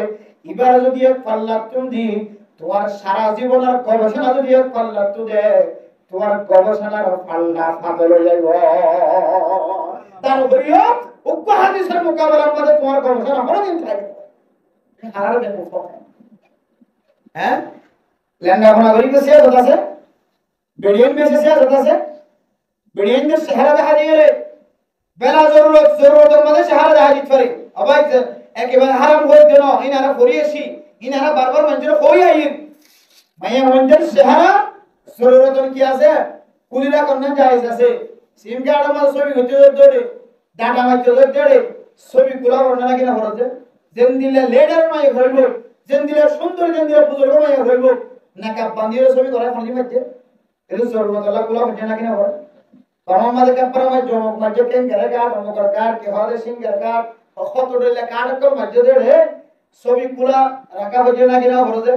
এবার যদি এক পাল্লা তুমি তোমার সারা জীবনের গবেষণা যদি এক পাল্লা তু দে তোমার গবেষণার পাল্লা ফাঁপে লই যাইব তার উপরিও উগ্গ হাদিসের মোকাবেলার মধ্যে তোমার গবেষণা কোনদিন থাকবে আর দেখো হ্যাঁ লেন্ডা কোনা করি তো সিয়াসত আছে বেডিয়ান বেশি সিয়াসত আছে বেডিয়ান যে শহরে দেখা দিয়ে বেলা জরুরতের মধ্যে শহরে দেখা দিতে পারে আবার একেবারে হারাম হয়ে দেন ইনারা করিয়েছি ইনারা বারবার মঞ্জুর হই আইন মাইয়া মঞ্জুর শহরে জরুরতন কি আছে কুলিরা করনা জায়েজ আছে সিম কার্ড আমার ছবি হতে দড়ে ডাটা মাইতে দড়ে ছবি কুলা করনা নাকি না হরতে যেন দিলে লেডার মাই হইব যেন দিলে সুন্দর যেন দিলে বুজুর্গ মাই হইব নাকা বান্দির ছবি করা ফলি মাইতে এর জরুরত আল্লাহ কুলা হতে নাকি না হর Pamamada kapara ma jomok majjo ken garaga domokar kar ke hade singer kar khotodele kar ko majjo de sobi kula raka hoje na kina horode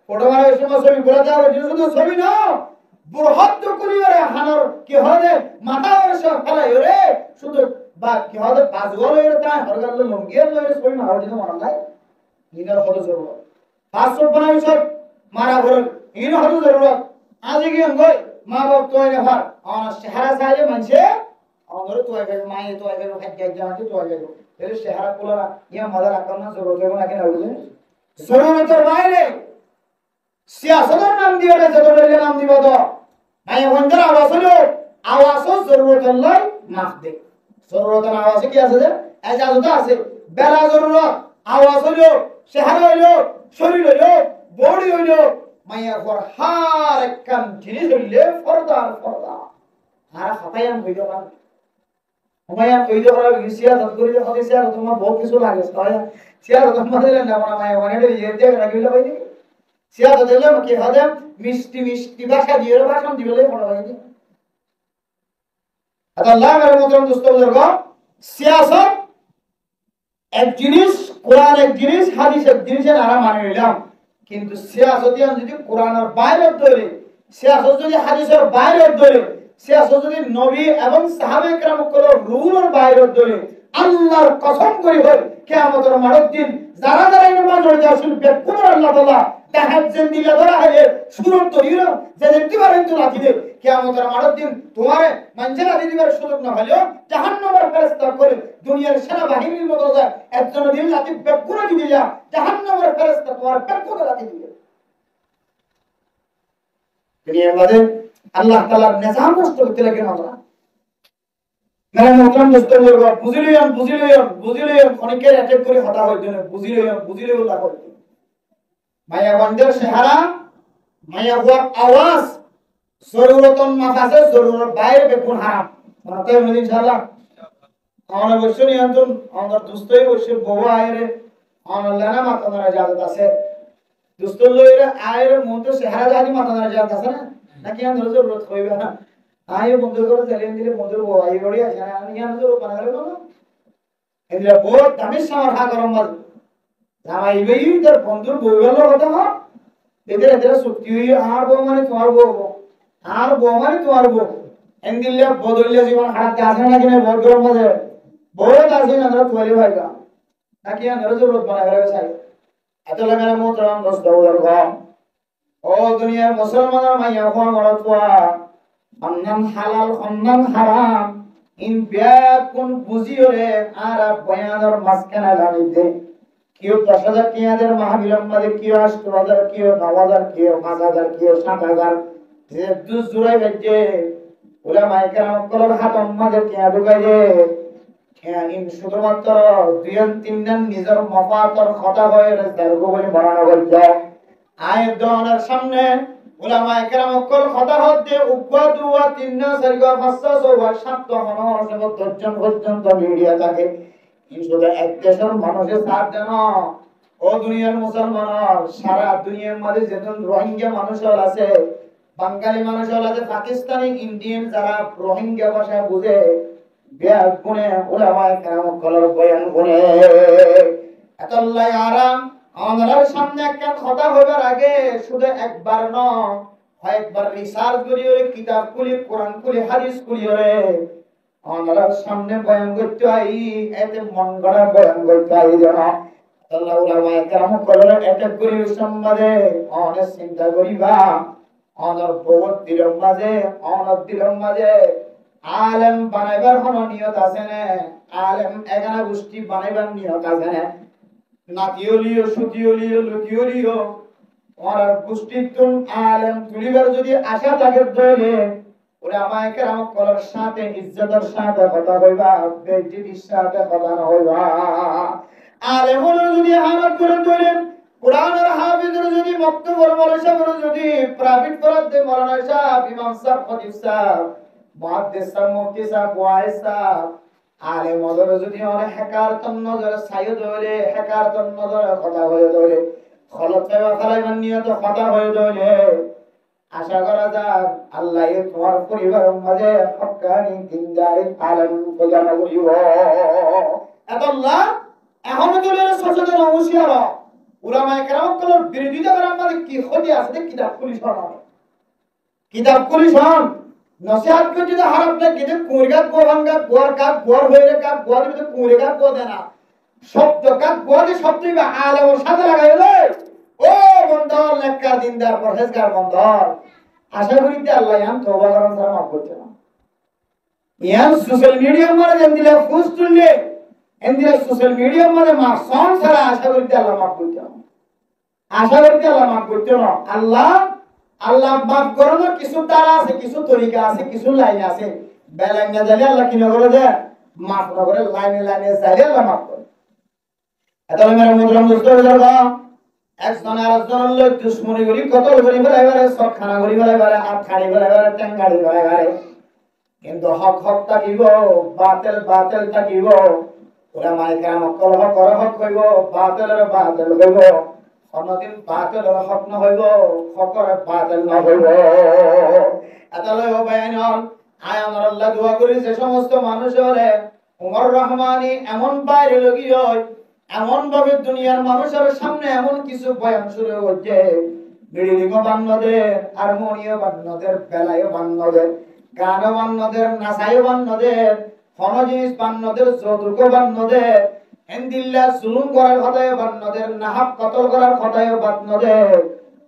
photo mara esma sobi kula ta hoje শুধু sobi না burhat kuri ore hanor ki hade mata ore sab phala ore শুধু ba ki hade bazgol ore ta horgal longir ore sobi ma hoje na nai nigar hodo zarur passport banai sab mara horol ino hodo zarur aaj ki angoi মা বাপ তো আগে ভার আমার শহরে সাইলে মানছে আমার তো আগে মাই তো আগে খাদ্য জামাতে তো আগে এর শহরে কোলা ইয়া মাদার আকামনা জরুরত হবে নাকি না বুঝেন জরুরতের বাইরে সিয়াসতের নাম দিয়ে রে জরুরতের নাম দিব তো মাই ওয়ান্ডার আওয়াজও জরুরত আল্লাহ মাফ দে জরুরতের আওয়াজে কি আছে যে এজাজত আছে বেলা জরুরত আওয়াজ হলো শহরে হলো শরীর হলো বডি হলো মাইয়া ঘর হার একখান জিনিস হইলে ফরদার ফরদা আর খাতায়াম হইলো না মাইয়া কইলো করা গিসিয়া দকরি হতে সিয়া তোমার বহুত কিছু লাগে তাই সিয়া তোমার দিলে না মাইয়া ওয়ানে ইয়ে দিয়ে রাখিলা ভাই সিয়া দিলে কি হবে মিষ্টি মিষ্টি ভাষা দিয়ে ভাষণ দিবেলে বড় হইনি আল্লাহ মেরে মোহতরম দোস্ত বুজুর্গ সিয়াসত এক জিনিস কোরআন এক জিনিস হাদিস এক জিনিসের আরা মানে নিলাম কিন্তু সিয়াসতিয়ান যদি কোরআনের বাইরে ধরে সিয়াসত যদি হাদিসের বাইরে ধরে সিয়াসত যদি নবী এবং সাহাবায়ে কেরামদের রুলের বাইরে ধরে আল্লাহর কসম করি হয় কিয়ামতের মাঠের দিন যারা যারা এই নামাজ পড়ে আসল বেকুর আল্লাহ তাআলা তাহাজ্জুদ দিলে ধরা হয় সুরত তৈরি যে দেখতে পারেন তো লাঠি দে কিয়ামতের মাঠের দিন তোমারে মঞ্জিলা দিবার সুযোগ না হলেও জাহান্নামের ফেরেশতা করে দুনিয়ার সেনাবাহিনীর মতো যায় একজন দিন লাঠি বেকুর দিলা জাহান্নামের ফেরেশতা তোমার বেকুর লাঠি দিবে দুনিয়ার মধ্যে আল্লাহ তাআলার নিজাম নষ্ট করতে লাগে না মেরা মোহতরম দোস্ত বলবো বুঝিলেন অনেকের অ্যাটাক করে হতা হইতো না বুঝিলেও লাভ হইতো মায়া বন্দের চেহারা মায়া হওয়ার আওয়াজ জরুরতন মাফাসে জরুরত বাইরে বেকুন হারাম মাথায় মনে ইনশাআল্লাহ আমার বসে নিয়ন্ত্রণ আমার দুস্তই বসে বউ আয়রে আমার লেনা মাথা ধরা জাদত আছে দুস্তর লইরে আয়রে মন তো সেহারা জানি মাথা ধরা জাদত আছে না নাকি আমি ধরে জরুরত হইবে না আয় বন্ধু করে চালিয়ে দিলে বন্ধুর বউ আই বড়ি আছে না আমি আমি জরুরত বানালে না এদিকে বউ দামি সামার হা গরম মাছ জামাইবেই তোর বন্ধুর বউ গেল কথা না এদের এদের সত্যি হই আর বউ মানে তোমার বউ আর বউ মানে তোমার বউ এন্দিল্লা বদলিয়া জীবন হারাতে আসে না কিনা বড় গরম মাঝে বড় আছে না আমরা তোলে ভাইগা নাকি আমরা জরুরত বানালে চাই এত লাগার মোতরাম দোস্ত দৌড় গম ও দুনিয়ার মুসলমানের মাইয়া কোন মরতওয়া খান্নান হালাল খান্নান হারাম ইন ব্যাকুন বুঝিওরে আর বয়ানর মাসখানা লাগাইতে কিও 10,000 কিয়াদের মাহবিলম্বাদে কিও 8,000 কিও 9,000 কিও 5,000 কিও 7,000 যে দুস জুড়াই বেজে উলামায়ে কেরাম কলর হাত আমাদের কিয়া ঢুকাইলে কিয়া ইন শুধুমাত্র 2-3 নিজের মফাতর কথা হয়ে দরগো বলে বর্ণনা করছে আয়াত দনের সামনে উলামায়ে কেরাম কল কথা হতে উপা দুয়া 3 4 5 6 7 হনর দর্জন পর্যন্ত মিডিয়া থাকে শুধু এক দেশের মানুষের সাথ দেন ও দুনিয়ার মুসলমান সারা দুনিয়ার মধ্যে যেমন রোহিঙ্গা মানুষ আছে বাঙালি মানুষ আছে পাকিস্তানি ইন্ডিয়ান যারা রোহিঙ্গা ভাষা বুঝে ব্যাগ গুনে উলামায়ে কেরাম কলর বয়ান গুনে এতল্লাই আরাম আমাদের সামনে একটা কথা হবার আগে শুধু একবার নয় কয়েকবার রিসার্চ করিও কিতাব খুলি কোরআন খুলি হাদিস খুলি রে আমাদের সামনে বয়ান করতে আই এতে মন গড়া বয়ান করতে আই যেন আল্লাহ উলামায়ে কেরাম কলর এটা করি সম্বন্ধে অনেক চিন্তা করিবা অনর বহুত দিলম মাঝে আলেম বানাইবার কোনো নিয়ত আছে না আলেম এখানে গোষ্ঠী বানাইবার নিয়ত আছে না নাতিওলিও সুতিওলিও লুকিওলিও ওরা গোষ্ঠীতুন আলেম তুলিবার যদি আশা থাকে তাহলে উলামায়ে কেরাম কলর সাথে ইজ্জতের সাথে কথা কইবা বেইজ্জতির সাথে কথা না হইবা আলেম হলো যদি হারাত করে তোলেন কুরআনের হাফেজের যদি বক্তব্য মৌলানা যদি প্রাইভেট করাতে মৌলানা সাহেব ইমাম সাহেব খতিব সাহেব মুহাদ্দিস সাহেব মুফতি সাহেব ওয়াইজ সাহেব আলেম ওদের যদি অনেক হেকারতন নজর সাইয়দ হইলে হেকারতন নজর কথা হয়ে ধরে খলত খালাইবার নিয়ত কথা হয়ে ধরে আশা করা যায় আল্লাহ তোমার পরিবারের মাঝে হক্কানি দিনদারি আলেম প্রদান করিব আল্লাহ এখনো চলে সচেতন হুঁশিয়ার উলামায়ে কেরাম কলর বিরোধিতা করার মধ্যে কি ক্ষতি আছে কিতাব খুলি শোন নসিহত করে যদি হারাপ না কিতে কুরগাত গো ভাঙ্গা গোর কাপ গোর হইরে কাপ গোর ভিতরে কুরগাত গো দেনা শব্দ কাপ গোরে শব্দই বা আলে ওর সাথে লাগাইলে ও বন্ধর লেক্কা দিনদার পরহেজগার বন্ধর আশা করি যে আল্লাহ ইয়াম তওবা করার ছাড়া মাফ করতে না ইয়াম সোশ্যাল মিডিয়া মানে যেন দিলে ফুস তুললে এন্দিরা সোশ্যাল মিডিয়া মানে মাফ সন ছাড়া আশা করি যে আল্লাহ মাফ করতে না আল্লাহ মাফ করানোর কিছু তারা আছে কিছু তরিকা আছে কিছু লাইন আছে বেলাইন না জালে আল্লাহ কি না করে দেয় মাফ না করে লাইনে জালে আল্লাহ মাফ করে এটা মেরা মুদ্রাম দোস্ত বুঝাবা একজন আরেকজনের লোক দুশ্মনী করি কতল করি বেলাইবারে সব খানা করি বেলাইবারে আর খাড়ি বেলাইবারে ট্যাঙ্গাড়ি বেলাইবারে কিন্তু হক থাকিব বাতিল থাকিব উলামায়ে কেরাম কলহ করে হক কইব বাতিলের বাতিল কইব অন্যদিন বাতিলের হক না হইব হকর বাতিল না হইব এতলে বয়ান আয় আমার আল্লাহ দোয়া করি যে সমস্ত মানুষ হলে উমর রহমানি এমন বাইরে লগি হয় এমন ভাবে দুনিয়ার মানুষের সামনে এমন কিছু বয়ান শুরু হচ্ছে বিড়িলিঙ্গ বান্নদের হারমোনিয়াম বান্নদের বেলায় বান্নদের গান বান্নদের নাচাই বান্নদের কোন জিনিস বান্নদের যৌতুক বান্নদের এন্দিল্লা জুলুম করার কথায় বান্নদের নাহাব কতল করার কথায় বান্নদের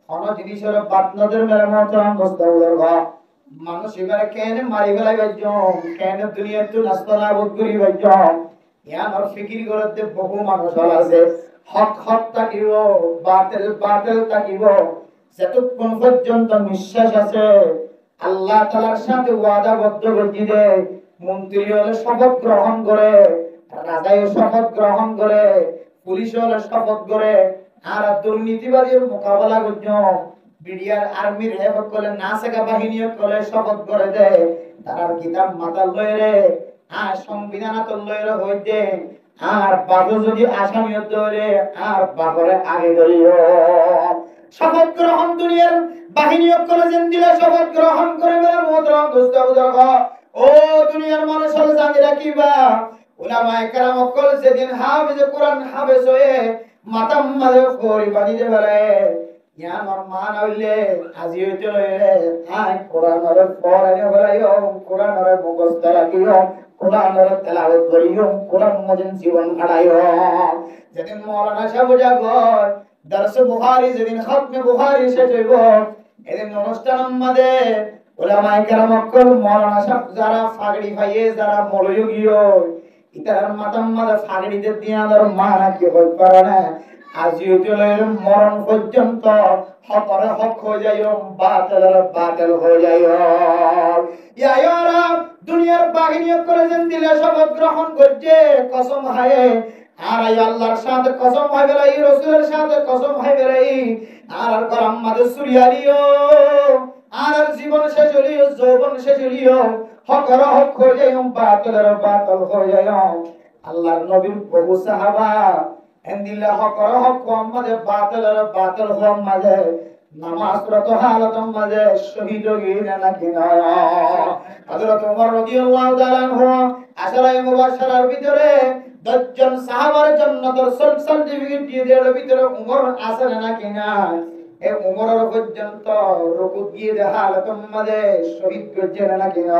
কোন জিনিসের বান্নদের মেরে মতরাম দোস্তাউলের ঘর মানুষ এবারে কেন মারি ফেলাই বাজ্যম কেন দুনিয়ার তো নাস্তনা বোধ করি বাজ্যম ইয়ানোর ফিকির করতে বহু মানুষ আছে হক থাকিব বাতিল থাকিব যতক্ষণ পর্যন্ত নিঃশ্বাস আছে আল্লাহ তাআলার সাথে ওয়াদাবদ্ধ ব্যক্তিতে মন্ত্রী হলে শপথ গ্রহণ করে রাজায় শপথ গ্রহণ করে পুলিশ হলে শপথ করে আর দুর্নীতিবাদীর মোকাবেলা করছ বিডিআর আর্মির হেফাজত করে নাসেকা বাহিনী করে শপথ করে দেয় তার কিতাব মাথা লইরে আর সংবিধান তো লইরে হইতে আর বাবু যদি আসামি ধরে আর বাবরে আগে ধরিও শপথ গ্রহণ দুনিয়ার বাহিনী করে যেন দিলে শপথ গ্রহণ করে মেরে মোহতরম দোস্ত বুজুর্গ ও দুনিয়ার মানুষ হল জানি রাখিবা উলামায়ে কেরাম অকল যেদিন হাফেজ কোরআন হাফেজ হয়ে মাতাম মাঝে ফরি বাঁধিতে পারে ইয়ানোর মান হইলে আজি হইতে লইলে আই কোরআনের পড়াইও বলাইও কোরআনের মুখস্থ রাখিও কোরআনের তেলাওয়াত করিও কোরআন মজিদ জীবন কাটাইও যেদিন মাওলানা সাহেব জাগর দরস বুখারী যেদিন খতমে বুখারী শেষ হইব এদিন অনুষ্ঠান আমাদের উলামায়ে কেরাম অকল মাওলানা সাহেব যারা ফাগড়ি পাইয়ে যারা মৌলভী ইতার মাতাম মাদা ফাগড়িতে দিয়া ধর মারা কি হই পারে না আজি হইলে মরণ পর্যন্ত হকরে হক হয়ে যাইও বাতিলের বাতিল হয়ে যাইও ইয়ারা দুনিয়ার বাহিনী করে যেন দিলে শপথ গ্রহণ করছে কসম হায়ে আর আল্লাহর সাথে কসম হয় বেলাই রাসূলের সাথে কসম হয় বেলাই আর গরম মাদে সুরিয়ালিও আর জীবন শেষ হলিও যৌবন শেষ হলিও হকর হক হয়ে যাইও বাতিলের বাতিল হয়ে যাইও আল্লাহর নবীর বহু সাহাবা এন্দিলা হকর হক মাঝে বাতিলের বাতিল হওয়ার মাঝে নামাজরত হালতের মাঝে শহীদ গিয়ে নাকি না হযরত ওমর রাদিয়াল্লাহু তাআলা আনহু আশরায়ে মুবাশশারার ভিতরে 10 জন সাহাবার জান্নাতের সার্টিফিকেট দিয়ে দেওয়ার ভিতরে ওমর আছে নাকি না এই ওমরের পর্যন্ত রুকু দিয়ে দেওয়া হালতের মাঝে শহীদ করছে নাকি না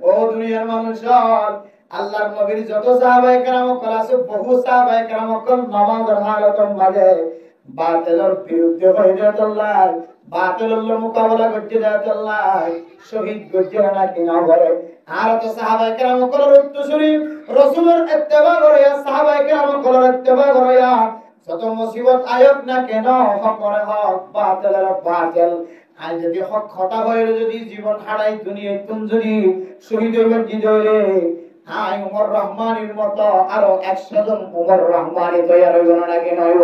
ও দুনিয়ার মানুষ আল্লাহর নবীর যত সাহাবায়ে কেরাম কল আছে বহু সাহাবায়ে কেরাম কল নামাজের হালতের মাঝে বাতিলের বিরুদ্ধে হয়ে যায় আল্লাহ বাতিলের মোকাবেলা করতে যায় আল্লাহ শহীদ করতে নাকি না করে আর তো সাহাবায়ে কেরাম কলের উত্তরসূরি রাসূলের ইত্তেবা করে সাহাবায়ে কেরাম কলের ইত্তেবা করে যত মুসিবত আয়ক না কেন হক করে হক বাতিলের বাতিল আজ যদি হক খতা হয়ে যদি জীবন হারাই দুনিয়ায় তুম যদি শহীদ হইবে জিদরে আই উমর রহমানের মতো আরো 100 জন উমর রহমানি তৈরি হইব নাকি নইব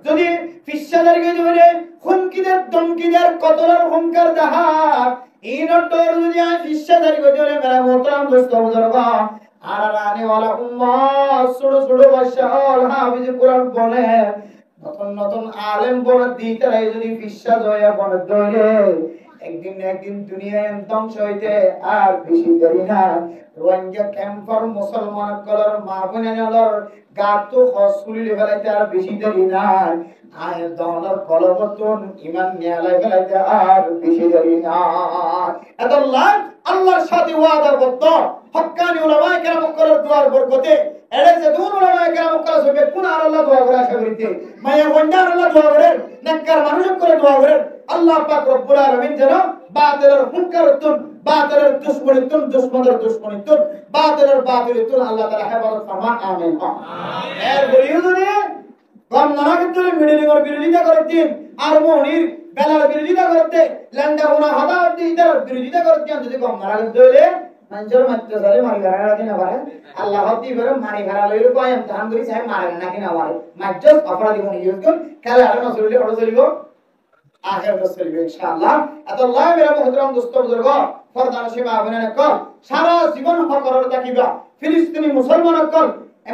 যদি ফিশাদারকে ধরে হুমকিদের দমকিদের কতলার হুমকার দেখা ইনটোর যদি আই ফিশাদারকে ধরে মেরা মোহতরম দোস্ত বুজুর্গ আর আনে ওয়ালা উম্মাত ছোট ছোট বাচ্চা হল হাফিজ কোরআন বলে নতুন নতুন আলেম বলে দিতে যদি ফিশাদ হয়ে বলে ধরে একদিন না একদিন দুনিয়ায় ধ্বংস হইতে আর বেশি দেরি না রোহিঙ্গা ক্যাম্পার মুসলমান কলর মা বোনের গাতো হসুলি ফেলাইতে আর বেশি দেরি না আয় দহনের কলবতন ইমান নিয়ালাই ফেলাইতে আর বেশি দেরি না আল্লাহ আল্লাহর সাথে ওয়াদাবদ্ধ হক্কানি উলামায়ে কেরাম করার দুয়ার বরকতে এড়ে যে দূর উলামায়ে কেরাম করা সবে কোন আর আল্লাহ দোয়া করে আশা করিতে মায়া বন্দার আল্লাহ দোয়া করে নেককার মানুষ করে দোয়া করে আল্লাহ পাক রব্বুল আলামিন যেন বাতিলের হুনকারতুন বাতিলের দুশমনিতুন দুশমনের দুশমনিতুন বাতিলের বাতিলতুন আল্লাহ তাআলা হেফাজত ফরমান আমিন এর বলিউদে কম নারাগত মিডলিংর বিরোধিতা করতেন আর মনির বেলার বিরোধিতা করতে ল্যান্ডা হোনা হাদাওয়াত ইদার বিরোধিতা করতেন যদি কম নারাগত হইলে মানুষের মাত্র চলে মারি ঘাড়া রাখি না পারে আল্লাহ হতি বলে মারি ঘাড়া লইলে কয় ধান করি চাই মারে নাকি না মারে মাজ্জস অপরাধী মনে ইউজ কর কালে আর না চলিলে ওটা চলিব আখির তো চলিবে ইনশাআল্লাহ আল্লাহ মেরা মুহতারাম দোস্ত বুজুর্গ ফরদান সেবা আবনানে কর সারা জীবন হকরর তাকিবা ফিলিস্তিনি মুসলমান কর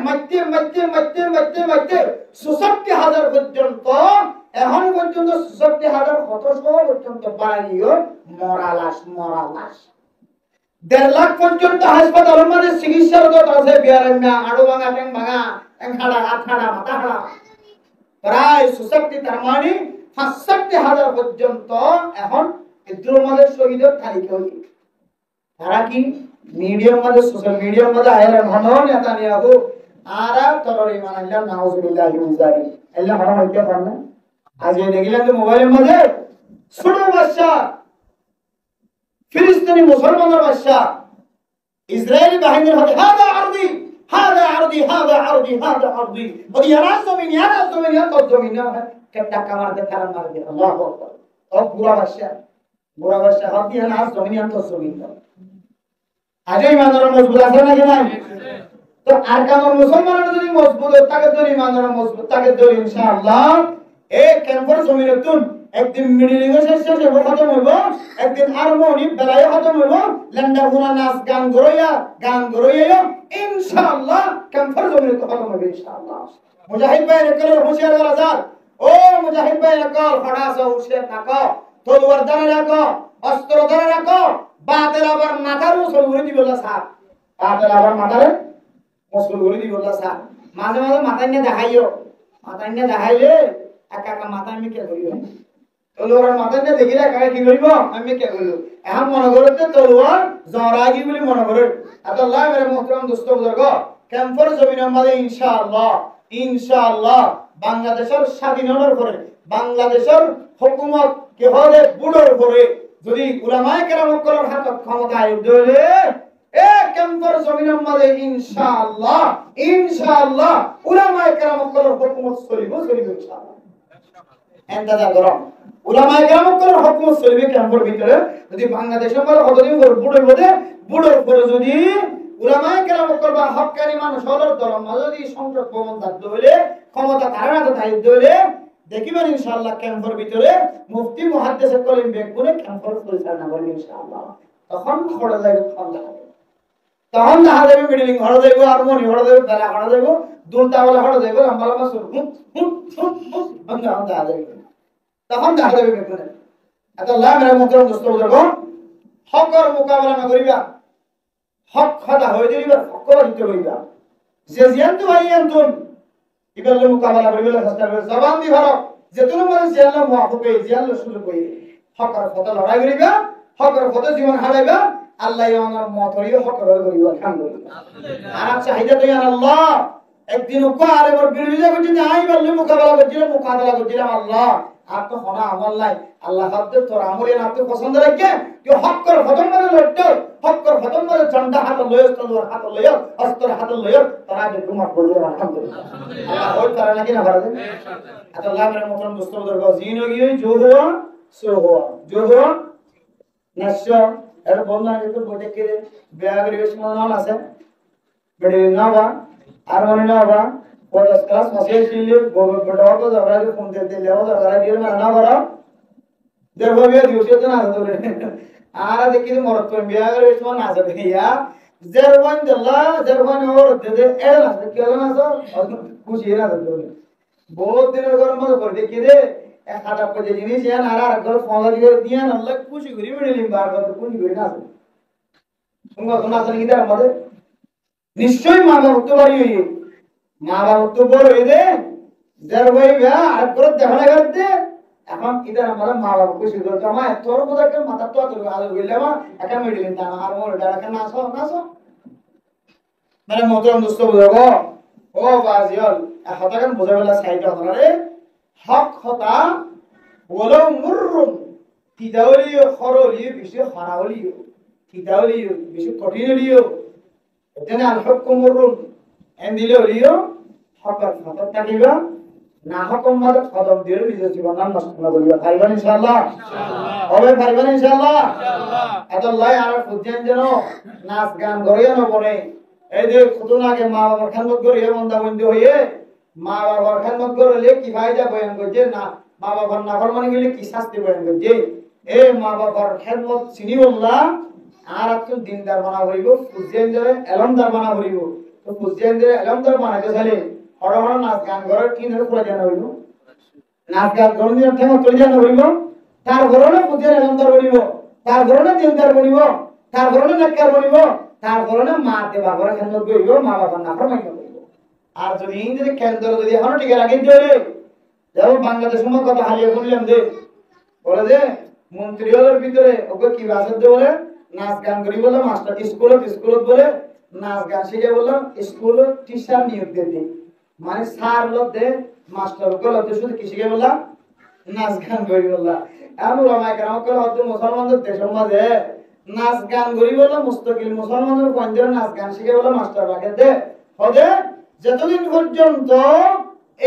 মাইতে ৬৭,০০০ পর্যন্ত এখন পর্যন্ত ৬৭,০০০ পর্যন্ত বাড়িও মরা লাশ ১.৫ লাখ পর্যন্ত হাসপাতালের মধ্যে চিকিৎসারত আছে বিয়ারাম্যা আড়ু ভাঙা ঠ্যাং ভাঙা ঠ্যাং হাড়া হাত হাড়া মাথা হাড়া প্রায় ৬৭ তার মানে ৬৫,০০০ পর্যন্ত এখন এদের মধ্যে শহীদের তালিকা হই তারা কি মিডিয়ার মধ্যে সোশ্যাল মিডিয়ার মধ্যে আয়রা ঘন নেতানিয়াহু আরা তররি মানাইলা নাউজুবিল্লাহি মিন যালিক আল্লাহ হারাম হইতে পারে না আজ এই দেখলেন যে মোবাইলের মধ্যে ছোট বাচ্চা ফিলিস্তিনি মুসলমানের বাচ্চা ইসরায়েলি বাহিনীর হাতে হাদা আরদি হাদা আরদি হাদা আরদি হাদা আরদি ওই ইয়ারা জমিন তো জমিন কেটটা কামারতে কারণ মারবে আল্লাহু আকবার ও বুড়া বাচ্চা হাদি না জমিন তো জমিন আজই মানর মজবুত আছে নাকি নাই তো আর কামর মুসলমানের যদি মজবুত তাকে ধরি মানর মজবুত তাকে ধরি ইনশাআল্লাহ এই ক্যাম্পাস জমিনতুন একদিন মিডিল ইংলিশ শেষে খতম হইব, একদিন হারমোনি বেলায় খতম হইব, লেন্ডা গুনা নাচ গান গরইয়া ইনশাআল্লাহ ক্যাম্পার জমিনে খতম হবে ইনশাআল্লাহ। মুজাহিদ ভাই একল হুঁশিয়ার করা যাক, ও মুজাহিদ ভাই একল ফাড়াস হুঁশিয়ার থাকো, তলোয়ার ধরে রাখো, অস্ত্র ধরে রাখো, বাতের আবার মাথার মুসল ঘুরে দিবলা স্যার, বাতের আবার মাথার মুসল ঘুরে দিবলা স্যার। মাঝে মাঝে মাথায় নিয়ে দেখাইও, মাথায় নিয়ে দেখাইলে একা একা মাথা আমি কে করিব, তলোয়ার মাথায় নিয়ে দেখিলে একা কি করিব আমি কে করিব। এখন মনে করতে তলোয়ার জরাগি বলে মনে করে। আল্লাহ মেরে মোহতরম দোস্ত বুজুর্গ, ক্যাম্পার জমিনের মধ্যে ইনশাআল্লাহ বাংলাদেশের স্বাধীনতার পরে, বাংলাদেশের হুকুমত কে হবে বুড়োর পরে যদি উলামায়ে কেরামকলের হাতত ক্ষমতা আয়ুদ্ধ হলে এ ক্যাম্পার জমিনের মধ্যে ইনশাআল্লাহ উলামায়ে কেরামকলের হুকুমত চলিব ইনশাআল্লাহ। এন্দাজা করো, উলামায়ে কেরামকলের হুকুমত চলিবে ক্যাম্পার ভিতরে। যদি বাংলাদেশের মধ্যে কতদিন বুড়োর পরে যদি উলামায়ে কেরামকল বা হক্কানি মানুষ হলর দরম যদি সংসদ ভবন থাকতে হলে, ক্ষমতা তারা হাতে আয়ুদ্ধ হলে দেখিবেন ইনশাআল্লাহ ক্যাম্পার ভিতরে মুফতি মুহাদ্দিস কলিম বেগুনে ক্যাম্পার পরিচালনা করবে ইনশাআল্লাহ। তখন খড়া যাবে, তখন দেখা যাবে বিল্ডিং হড়া যাবে, হারমোনি হড়া যাবে, বেলা হড়া যাবে, দুলতাওয়ালা হড়া যাবে, রামবালা মাসুর তখন দেখা যাবে বেগুনে। আল্লাহ মেরে মোহতরম দোস্ত বুজুর্গ, হকর মোকাবেলা না করিবা, হক কথা হয়ে দিবা, হক দিতে করিবা, যে জিয়ান্তু ভাই আনতুন ইবাল্লে মোকাবেলা করিবা, চেষ্টা করবে জবান দি ভালো যেতুন মানে জিয়াল্লাহ মুআফিক হই, জিয়াল্লাহ সুযোগ হই, হকর কথা লড়াই করিবা, হকর কথা জীবন হারাইবা, আল্লাহ ইয়ানার মত হইও হকর করিবা আলহামদুলিল্লাহ। আর চাহিদা তো আল্লাহ একদিন কো আরে বড় বিরোধিতা করতে আই বললে মোকাবেলা করছিলাম আল্লাহ আর তো হনা আমল নাই, আল্লাহ হাতে তোর আমলে না তো পছন্দ রাখে কেউ হকর খতম করে লড়তে, হকর খতম করে ঝন্ডা হাতে লয়, তলোয়ার হাতে লয়, অস্ত্র হাতে লয়, তারা যে তোমার বলবে আলহামদুলিল্লাহ। আল্লাহ ওই তারা নাকি না পারে। আল্লাহ মেরে মোহতরম দোস্ত বুজুর্গ, জিন্দগি जो हुआ सो हुआ, जो हुआ নশ্য এর বন্ধা যেতে বটে কে ব্যাগের বেশমান আছে বেড়ে নাবা আর মনে নাবা পরে ক্লাস মাসে ছিল বড় বড় জায়গায় ফোন দিতে লেও জায়গায় দিয়ে না বড় দেখো বিয়া দিউছে তো না ধরে আর দেখি মরত ব্যাগের বেশমান আছে ইয়া জেরবান দল্লা জেরবান ওর দে এল আছে কেন না তো খুশি না তো বহুত দিনের গরম মত করে দেখি রে এক হাজার পঁচিশ জিনিস আর ঘর ফোন দিয়ে আল্লাহ খুশি করি বেড়ে বার কথা খুশি করি না শুনবো না কি আমাদের নিশ্চয়ই মা বাবা তো বাড়ি হইয়ে মা বাবা তো বড় হয়ে দে যার ভাই আর করে দেখা না করতে এখন ইদার আমরা মা বাবা খুশি করতো আমার তোর বোধ একটা মাথা তো আলো গেলে আমার একটা মেডিকেল দানা আর মোর ডাকা নাচো মানে মতন দোস্ত বুঝাবো ও বাজিয়াল হতাকান বোঝাবেলা সাইড হতারে হক হতা ওলাও মুররুম তিদাওলিও খরলিও বেশি হারাওলিও তিদাওলিও বেশি কঠিনলিও এখানে আল হুকুম মুররুম এন্দিলিও হকর হকর থাকিবা না হকম মাদক কদম দিয়ে নিজের জীবন নাম নষ্ট না করিবা পাইবেন ইনশাআল্লাহ হবে পাইবেন ইনশাআল্লাহ আল্লাহ আর ফুজেন যেন নাচ গান করিয়া না পড়ে এই যে কতদিন আগে মা বাবার খেদমত করিয়ে মন্দা বন্ধু হইয়ে মা বাবার খেদমত করলে কি ফায়দা বয়ান করছে না মা বাবার নাফরমানি গেলে কি শাস্তি বয়ান করছে এই মা বাবার খেদমত চিনি বললা আর একটু দিনদার বানা হইব ফুজেন ধরে এলমদার বানা হইব তো ফুজেন ধরে এলমদার বানাইতে চাইলে হড় হড় নাচ গান করে কি ধরে পুরা জানা হইব নাচ গান গরমিয়ার ঠেমা চলে জানা হইব তার ঘরনে ফুজেন এলমদার বনিব তার ঘরনে দিনদার বনিব তার ঘরনে নেককার বনিব তার ঘরনে মা তে বাবার খেদমত করিব মা বাবার নাফরমানি করিব আর যদি ইংরেজি কেন্দ্র যদি এখনো টিকে রাখি দিলে যেমন বাংলাদেশ সময় কথা হারিয়ে করলাম যে বলে যে মন্ত্রীদের ভিতরে ওকে কি বাসে বলে নাচ গান করি বলে মাস্টার স্কুলত বলে নাচ গান শিখে বললাম স্কুল টিচার নিয়োগ দিতে মানে স্যার লোকে মাস্টার লোকে শুধু কি শিখে বললাম নাচ গান করি বললাম এমন ওলামায়ে কেরাম হয়তো মুসলমানদের দেশের মাঝে নাচ গান করি বলে মুস্তাকিল মুসলমানদের পঞ্জের নাচ গান শিখে বলে মাস্টার বাগে দে হদে যতদিন পর্যন্ত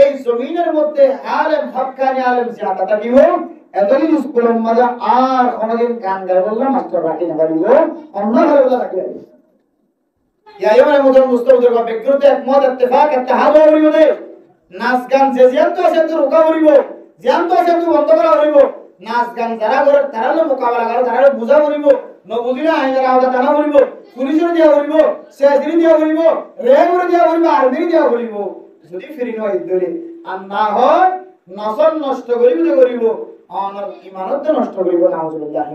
এই জমিনের মধ্যে আলেম হক্কানি আলেম জিয়াদা থাকিব এতদিন স্কুলের মধ্যে আর কোনদিন গান গাই বললাম মাস্টার রাখি না পারিব অন্য ঘরে বলে রাখি ইয়া ইমানে মুদম মুস্তাফিজের ব্যক্তিগত একমত ইত্তেফাক ইত্তেহাদ হইব দে নাচ গান যে জিয়াত আছে তো রোকা হইব জ্যান্ত আছে বন্ধ করা হইব নাচ গান যারা করে তারা মোকাবেলা করে তারা বুঝা করিব নবুঝিলে আইনের আওতা টানা করিব পুলিশের দিয়া করিব সেদিন দিয়া করিব রেগুরে দিয়া করিব আর্মি দিয়া করিব যদি ফিরি নয় ধরে আর না হয় নসল নষ্ট করিব যে করিব অনর ইমানত নষ্ট করিব নাউজুবিল্লাহ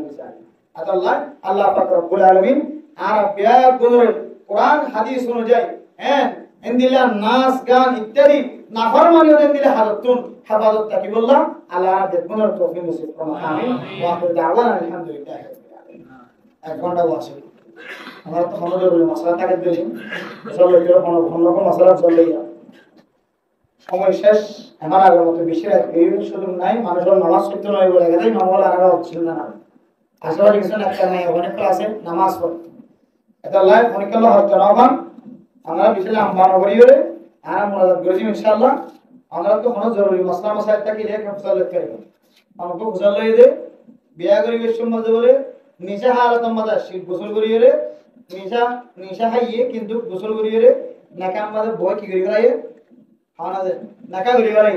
আল্লাহ আল্লাহ পাক রব্বুল আলামিন আর ব্যাগ গুলোর কোরআন হাদিস অনুযায়ী হ্যাঁ ইনদিলা নাচ গান ইত্যাদি নাফরমানি ওদের দিলে হেফাজত থাকি বললাম আল্লাহ দেখুনের তৌফিক নসিব করুন আমিন ওয়া আখির দাওয়ানা আলহামদুলিল্লাহ এক ঘন্টা বসে আমরা তো আমাদের মশলা থাকে দিন চলে গেল কোনো রকম মশলা চলে গেল সময় শেষ আমার আগের মতো বেশি এই সুযোগ নাই মানুষের নামাজ পড়তে নয় বলে গেছে নমাল আর হচ্ছিল না আসলে কিছু একটা নাই অনেক ক্লাসে নামাজ পড়তে এটা লাইভ অনেক হলো হচ্ছে না আমরা বিশেষ আমবান করিয়ে আর মুরাদ করেছি ইনশাআল্লাহ আমরা তো কোনো জরুরি মশলা মশাইল থাকি রে ফসল করে আমাকে ফসল লই দে বিয়া করিবে সম্মত বলে নিশা হালত মজা শীত গোসল করিয়ে রে নিশা খাইয়ে কিন্তু গোসল করিয়ে রে নাকা আমাদের বই কি করি গলায়ে খানা দে নাকা করি গলাই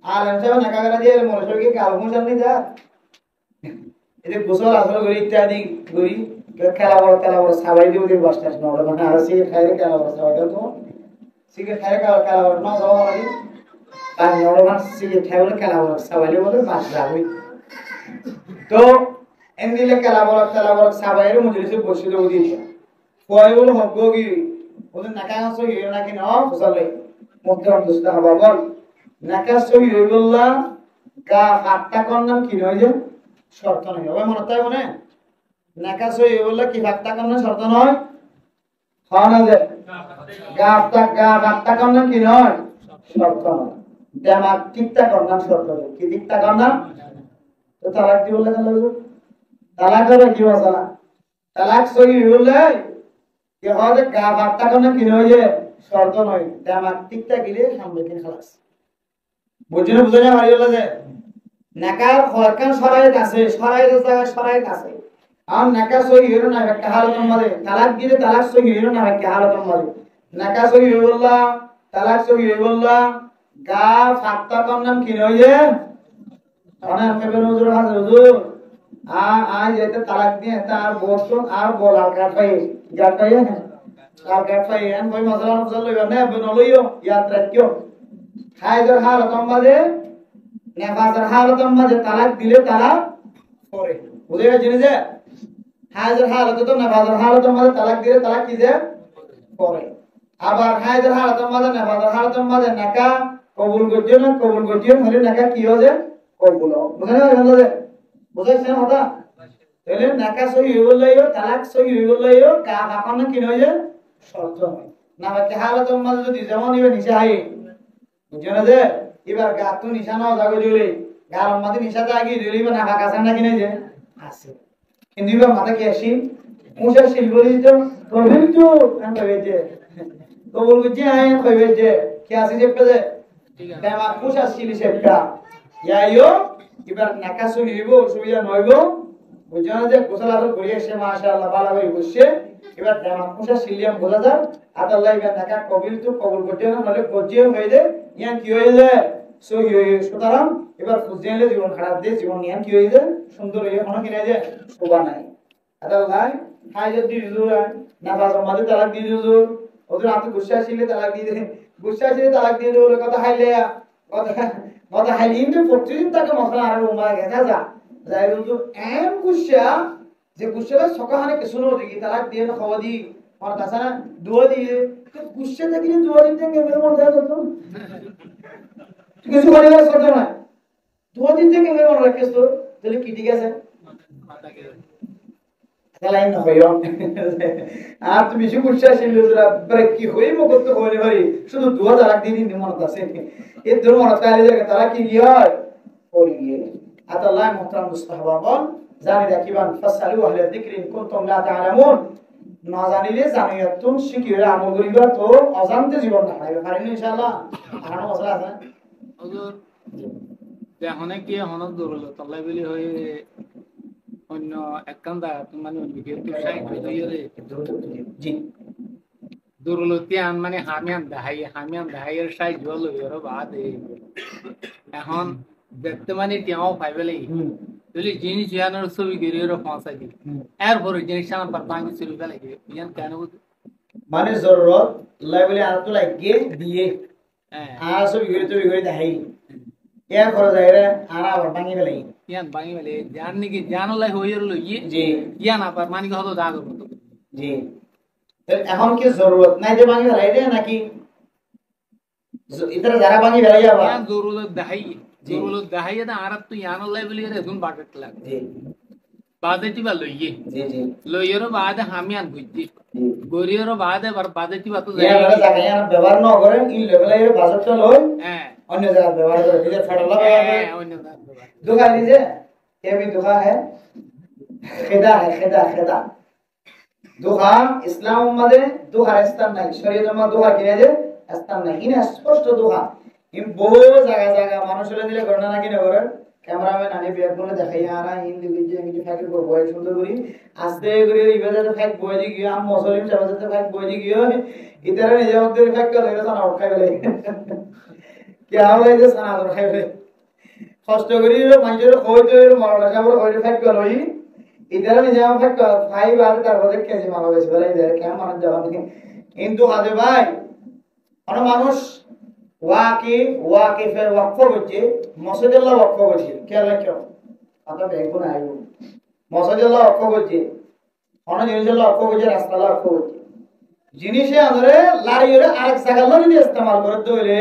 আর এমসা নাকা করা দিয়ে মনসরকে কাল মুসান নি যা এতে গোসল আসল করি ইত্যাদি করি খেলা বড় সবাই দিয়ে ওদের বাসটা না ওরা মানে আর সে খাইরে খেলা বড় সবাই তো সিগারেট খাইরে খেলা বড় না যাওয়া মানে তাই ওরা মানে সিগারেট খাইলে খেলা বড় সবাই বলে বাস যাবে তো এন্দিলে খেলা বড় সবাইরে মজলিসে বসে দেব দিয়েছে কয় বলে হগো কি ওদের নাকা গাছ হইল নাকি না ফসলে মুদ্রা দোস্ত হবা বল নাকা সহি হইবল্লা গা আটটা কন্নাম কি নয় যে শর্ত নয় হবে মনে তাই মনে নাকা সহি হইবল্লা কি আটটা কন্নাম শর্ত নয় হ্যাঁ না যে গা আটটা কন্নাম কি নয় শর্ত নয় দেমাগ ঠিকটা কন্নাম শর্ত নয় কি ঠিকটা কন্নাম তো তালাক দি বললে কেন লাগবে তালাক হবে কি মশলা তালাক সহি হইবল্লা কি হয় যে গা আটটা কন্নাম কি নয় যে শর্ত নয় দেমাগ ঠিকটা গেলে সামনে দিন খালাস বুঝছেন বুঝে না মারিওলা যে নাকার হরকান সরাইত আছে সরাইত আছে আর নাকা সহি হইল না একটা হালত আমাদের তালাক দিলে তালাক সহি হইল না একটা হালত আমাদের নাকা সহি হইবল্লা তালাক সহি হইবল্লা গা ফাত্তা কর নাম কি নয় যে মানে আমি বের হুজুর হাজির হুজুর আজ এটা তালাক দিয়ে তার বসন আর বল আর কাটাই আর কাটাই এন কই মশলা মশলা লইবা না বনলইও ইয়াদ রাখিও হায়দার হালত আমাদের নেফাজের হালত আমাদের তালাক দিলে তালাক পরে বুঝে গেছেন যে হায়দার হালত তো নেফাজের হালত আমাদের তালাক দিলে তালাক কি যে পরে আবার হায়দার হালত আমাদের নেফাজের হালত আমাদের নাকা কবুল করছিও হলে নাকা কি হবে কবুল বুঝে না বুঝাইছেন ওটা তাহলে নাকা সহি হইবলাইও তালাক সহি হইবলাইও কা কাকন কি নয় শর্ত নয় না বাকি হালত আমাদের যদি যেমন ইবে নিচে হাই বুঝছেন যে এবার গা তো নিশানা জাগো জুলি গার মাঝে নিশা জাগি জুলি বা নাফা কাছে না কিনে যে আছে কিন্তু এবার মাথা কি আসি মুসা শিল বলি তো প্রবীণ তো আমি কইবে কবুল করছি আইন কইবে যে কি আছে যে পেলে দেমা মুসা শিল সেটা ইয়াইও এবার নাকা শুনিব অসুবিধা নইব বুঝছেন যে গোসল আদর করিয়ে সে মাশাআল্লাহ ভালো হয়ে বসে এবার দেমা মুসা শিলিয়াম বোঝা যায় আর আল্লাহ এবার নাকা কবিল তো কবুল করতে না মানে গজিয়ে হয়ে যায় ইয়ান কি হয়ে যায় সহি হয়ে সুতরাং এবার ফুজিয়ালে জীবন খারাপ দিয়ে জীবন ইয়ান কি হয়ে যায় সুন্দর হয়ে কোনো কিনা যায় শোভা নাই আল্লাহ হাই যদি হুজুর না বাজার মাঝে তালাক দিয়ে হুজুর ওদের আপনি গুসা আসলে তালাক দিয়ে দেন গুসা আসলে তালাক দিয়ে দেবো কথা হাইলে কথা হাইলে কিন্তু প্রতিদিন তাকে মশলা আর উমায় গেছে যা যাই হুজুর এম গুসা যে গুসাটা সকাহানে কিছু না দেখি তালাক দিয়ে না খাওয়া দি আর তাছাড়া দুয়া দিয়ে তো গুসা থাকলে দুয়া দিতে কেমন মন যায় তো কিছু করে না সত্য না দুয়া দিতে কেমন মন রাখিস তো তাহলে কি ঠিক আছে লাইন না হইও আর তুমি বেশি গুসা ছিল তোরা ব্রেক কি হইব করতে হইলে ভাই শুধু দুয়া তালাক দিয়ে দিন মনে আছে এই দুর মনে তাইলে যে তালাক কি হয় পড়ি গিয়ে আল্লাহ মুহতারাম মুস্তাহবাবন জানি রাখিবান ফাসালু আহলে যিকরি ইন কুনতুম লা তাআলামুন না জানিলে জানিয়া তুমি শিখিরে আমল করিবা তো অজান্তে জীবন কাটাইবে পারেন ইনশাআল্লাহ আর মশলা আছে হুজুর দেখনে কি হন দূরল তাল্লাই বলি হই অন্য একখান মানে ভিডিও তো সাইড হইয়ে রে জি দুরলতিয়ান মানে হামিয়ান দাহাইয়ের সাইড হলো এর বাদে এখন দেখতে মানে টিয়াও পাইবে লাগি যদি জিনিস ইয়ানোর ছবি গিরিয়ে পৌঁছাই দিই এরপরে জিনিস আমার পর ভাঙি চুরি লাগে ইয়ান কেন মানে জরুরত লেভেলে আনতো লাগিয়ে দিয়ে হ্যাঁ আর সব ঘুরে দেখাই এর খরচ যায় আর আবার ভাঙি ফেলাই ইয়ান ভাঙি বলে জান নাকি জানো লাই হয়ে রইল জি ইয়ান আবার মানে কি হতো দাগ হতো জি এখন কি জরুরত নাই যে ভাঙি ফেলাই রে নাকি ইতরা যারা ভাঙি ফেলাই যাবা ইয়ান জরুরত দেখাই না আর তো ইয়ানো লাই বলি রে দুন বাটট লাগ জি বাদে টিবা লইয়ে জি লইয়েরও বাদে হামিয়ান বুঝছি গরিয়েরও বাদে বাদে টিবা তো ইয়া বলে জায়গা ইয়ান ব্যবহার না করেন এই লেভেলে এর বাজেটটা লই হ্যাঁ অন্য জায়গা ব্যবহার করে নিজের ফেডালা ব্যবহার করে অন্য দাগ दुखा लीजिए ये भी दुखा है खेदा दुखा इस्लाम मध्ये दुखा स्थान नाही शरीर मध्ये दुखा किने स्थान नाही इन स्पष्ट दुखा इन বহু জায়গা মানুষের দিলে গণনা নাকি না করে ক্যামেরাম্যান আনি বিয়ার বলে দেখাই আরা ইন দিকে আমি ফাইট করব বয় সুন্দর করি আস্তে করে ইবাদতে ফাইট বয় দি গিয়া আম মুসলিম সমাজতে ফাইট বয় দি গিয়া ইতারে নিজে মধ্যে ফাইট করে সানা উঠাই গেলে কি হলো এই যে সানা উঠাই গেলে কষ্ট করি মানুষের কইতে মরলা সাবর কইতে ফাইট লই ইদারা নিজে আমার ফাইট ফাই বার তারপর কেজি মালা বেশি বলে ইদারা কেন মানুষ জবান কিন্তু হাজে ভাই অন মানুষ ওয়াকিফে ওয়াকফ করছে মসজিদুল্লাহ ওয়াকফ করছে খেয়াল রাখো কথা বেগু না আইবো মসজিদুল্লাহ ওয়াকফ করছে অন জিনিসুল্লাহ ওয়াকফ করছে রাস্তাল্লাহ ওয়াকফ করছে জিনিসে আদরে লারিরে আরেক জায়গা লনি ইস্তেমাল করে দইলে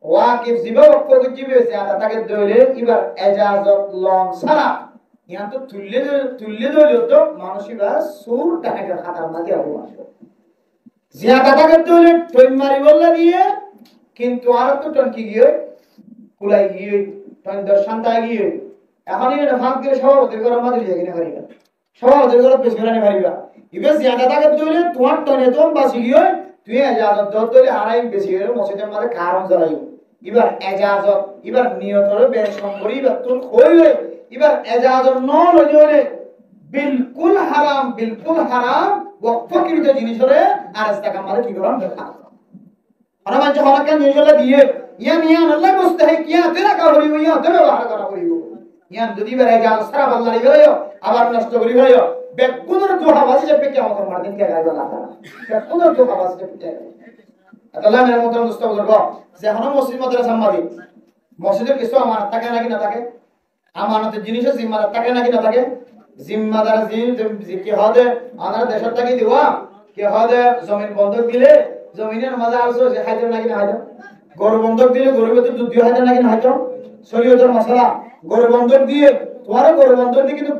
ওয়াকিফ জিবা ওয়াকফ করছে বেশি আদা তাকে দইলে এবার এজাজত লং সারা ইয়ান তো তুললে দইলে তো মানসিবা সুর টাকা খাতার মাঝে আবু আসে জিয়াদা তাকে দইলে টইন মারি বললা দিয়ে কিন্তু আর তো টনকি গিয়ে কুলাই গিয়ে টন দর্শনটা গিয়ে এখন এটা ফাঁক দিয়ে সভাপতির ঘর মাঝে লিয়ে কিনে হারিবা সভাপতির ঘর পেছ ফেরানি হারিবা ইবে জিয়াদা তাকে দইলে তোমার টনে তো বাসি গিয়ে তুই এজাজত দর দইলে আড়াই বেশি হয়ে মসজিদের মাঝে কারণ জ্বালাইও এবার এজাজত এবার নিয়তরে বেশম করি এবার তোর কই এবার এজাজত ন লইলে বিলকুল হারাম ওয়াকফকৃত জিনিসরে আর টাকা মারে কি করলাম দেখা আর মানে হলাকে নিজলে দিয়ে ইয়ান আল্লাহ বুঝতে হয় কিয়া তেরা কাবরি ইয়া তেরা ব্যবহার করা করিব ইয়ান যদি বেরে গা সারা বাল্লারি গেল আবার নষ্ট করি গেল বেকুনের দোহা বাসি যে পেকে আমাদের মারদিন কে গাইবা না বেকুনের দোহা বাসি যে পেকে আল্লাহ মেরে মোহতরম দোস্ত বুজুর্গ যে হন মসজিদ মাদ্রাসা সামাদি মসজিদের কিছু আমানত থাকে নাকি না থাকে আমানতের জিনিসের জিম্মাদার থাকে নাকি না থাকে জিম্মাদার কি হদে আনার দেশের থেকে দিওয়া কি হদে জমিন বন্ধক দিলে জমিনের মাঝে আসো যে খাইতে নাকি না খাইতে গরু বন্ধক দিলে গরুর ভেতর দুধ দিয়ে খাইতে নাকি না খাইতে শরীয়তের মশলা গরু বন্ধক দিয়ে তোমারও গরু বন্ধক দিয়ে কিন্তু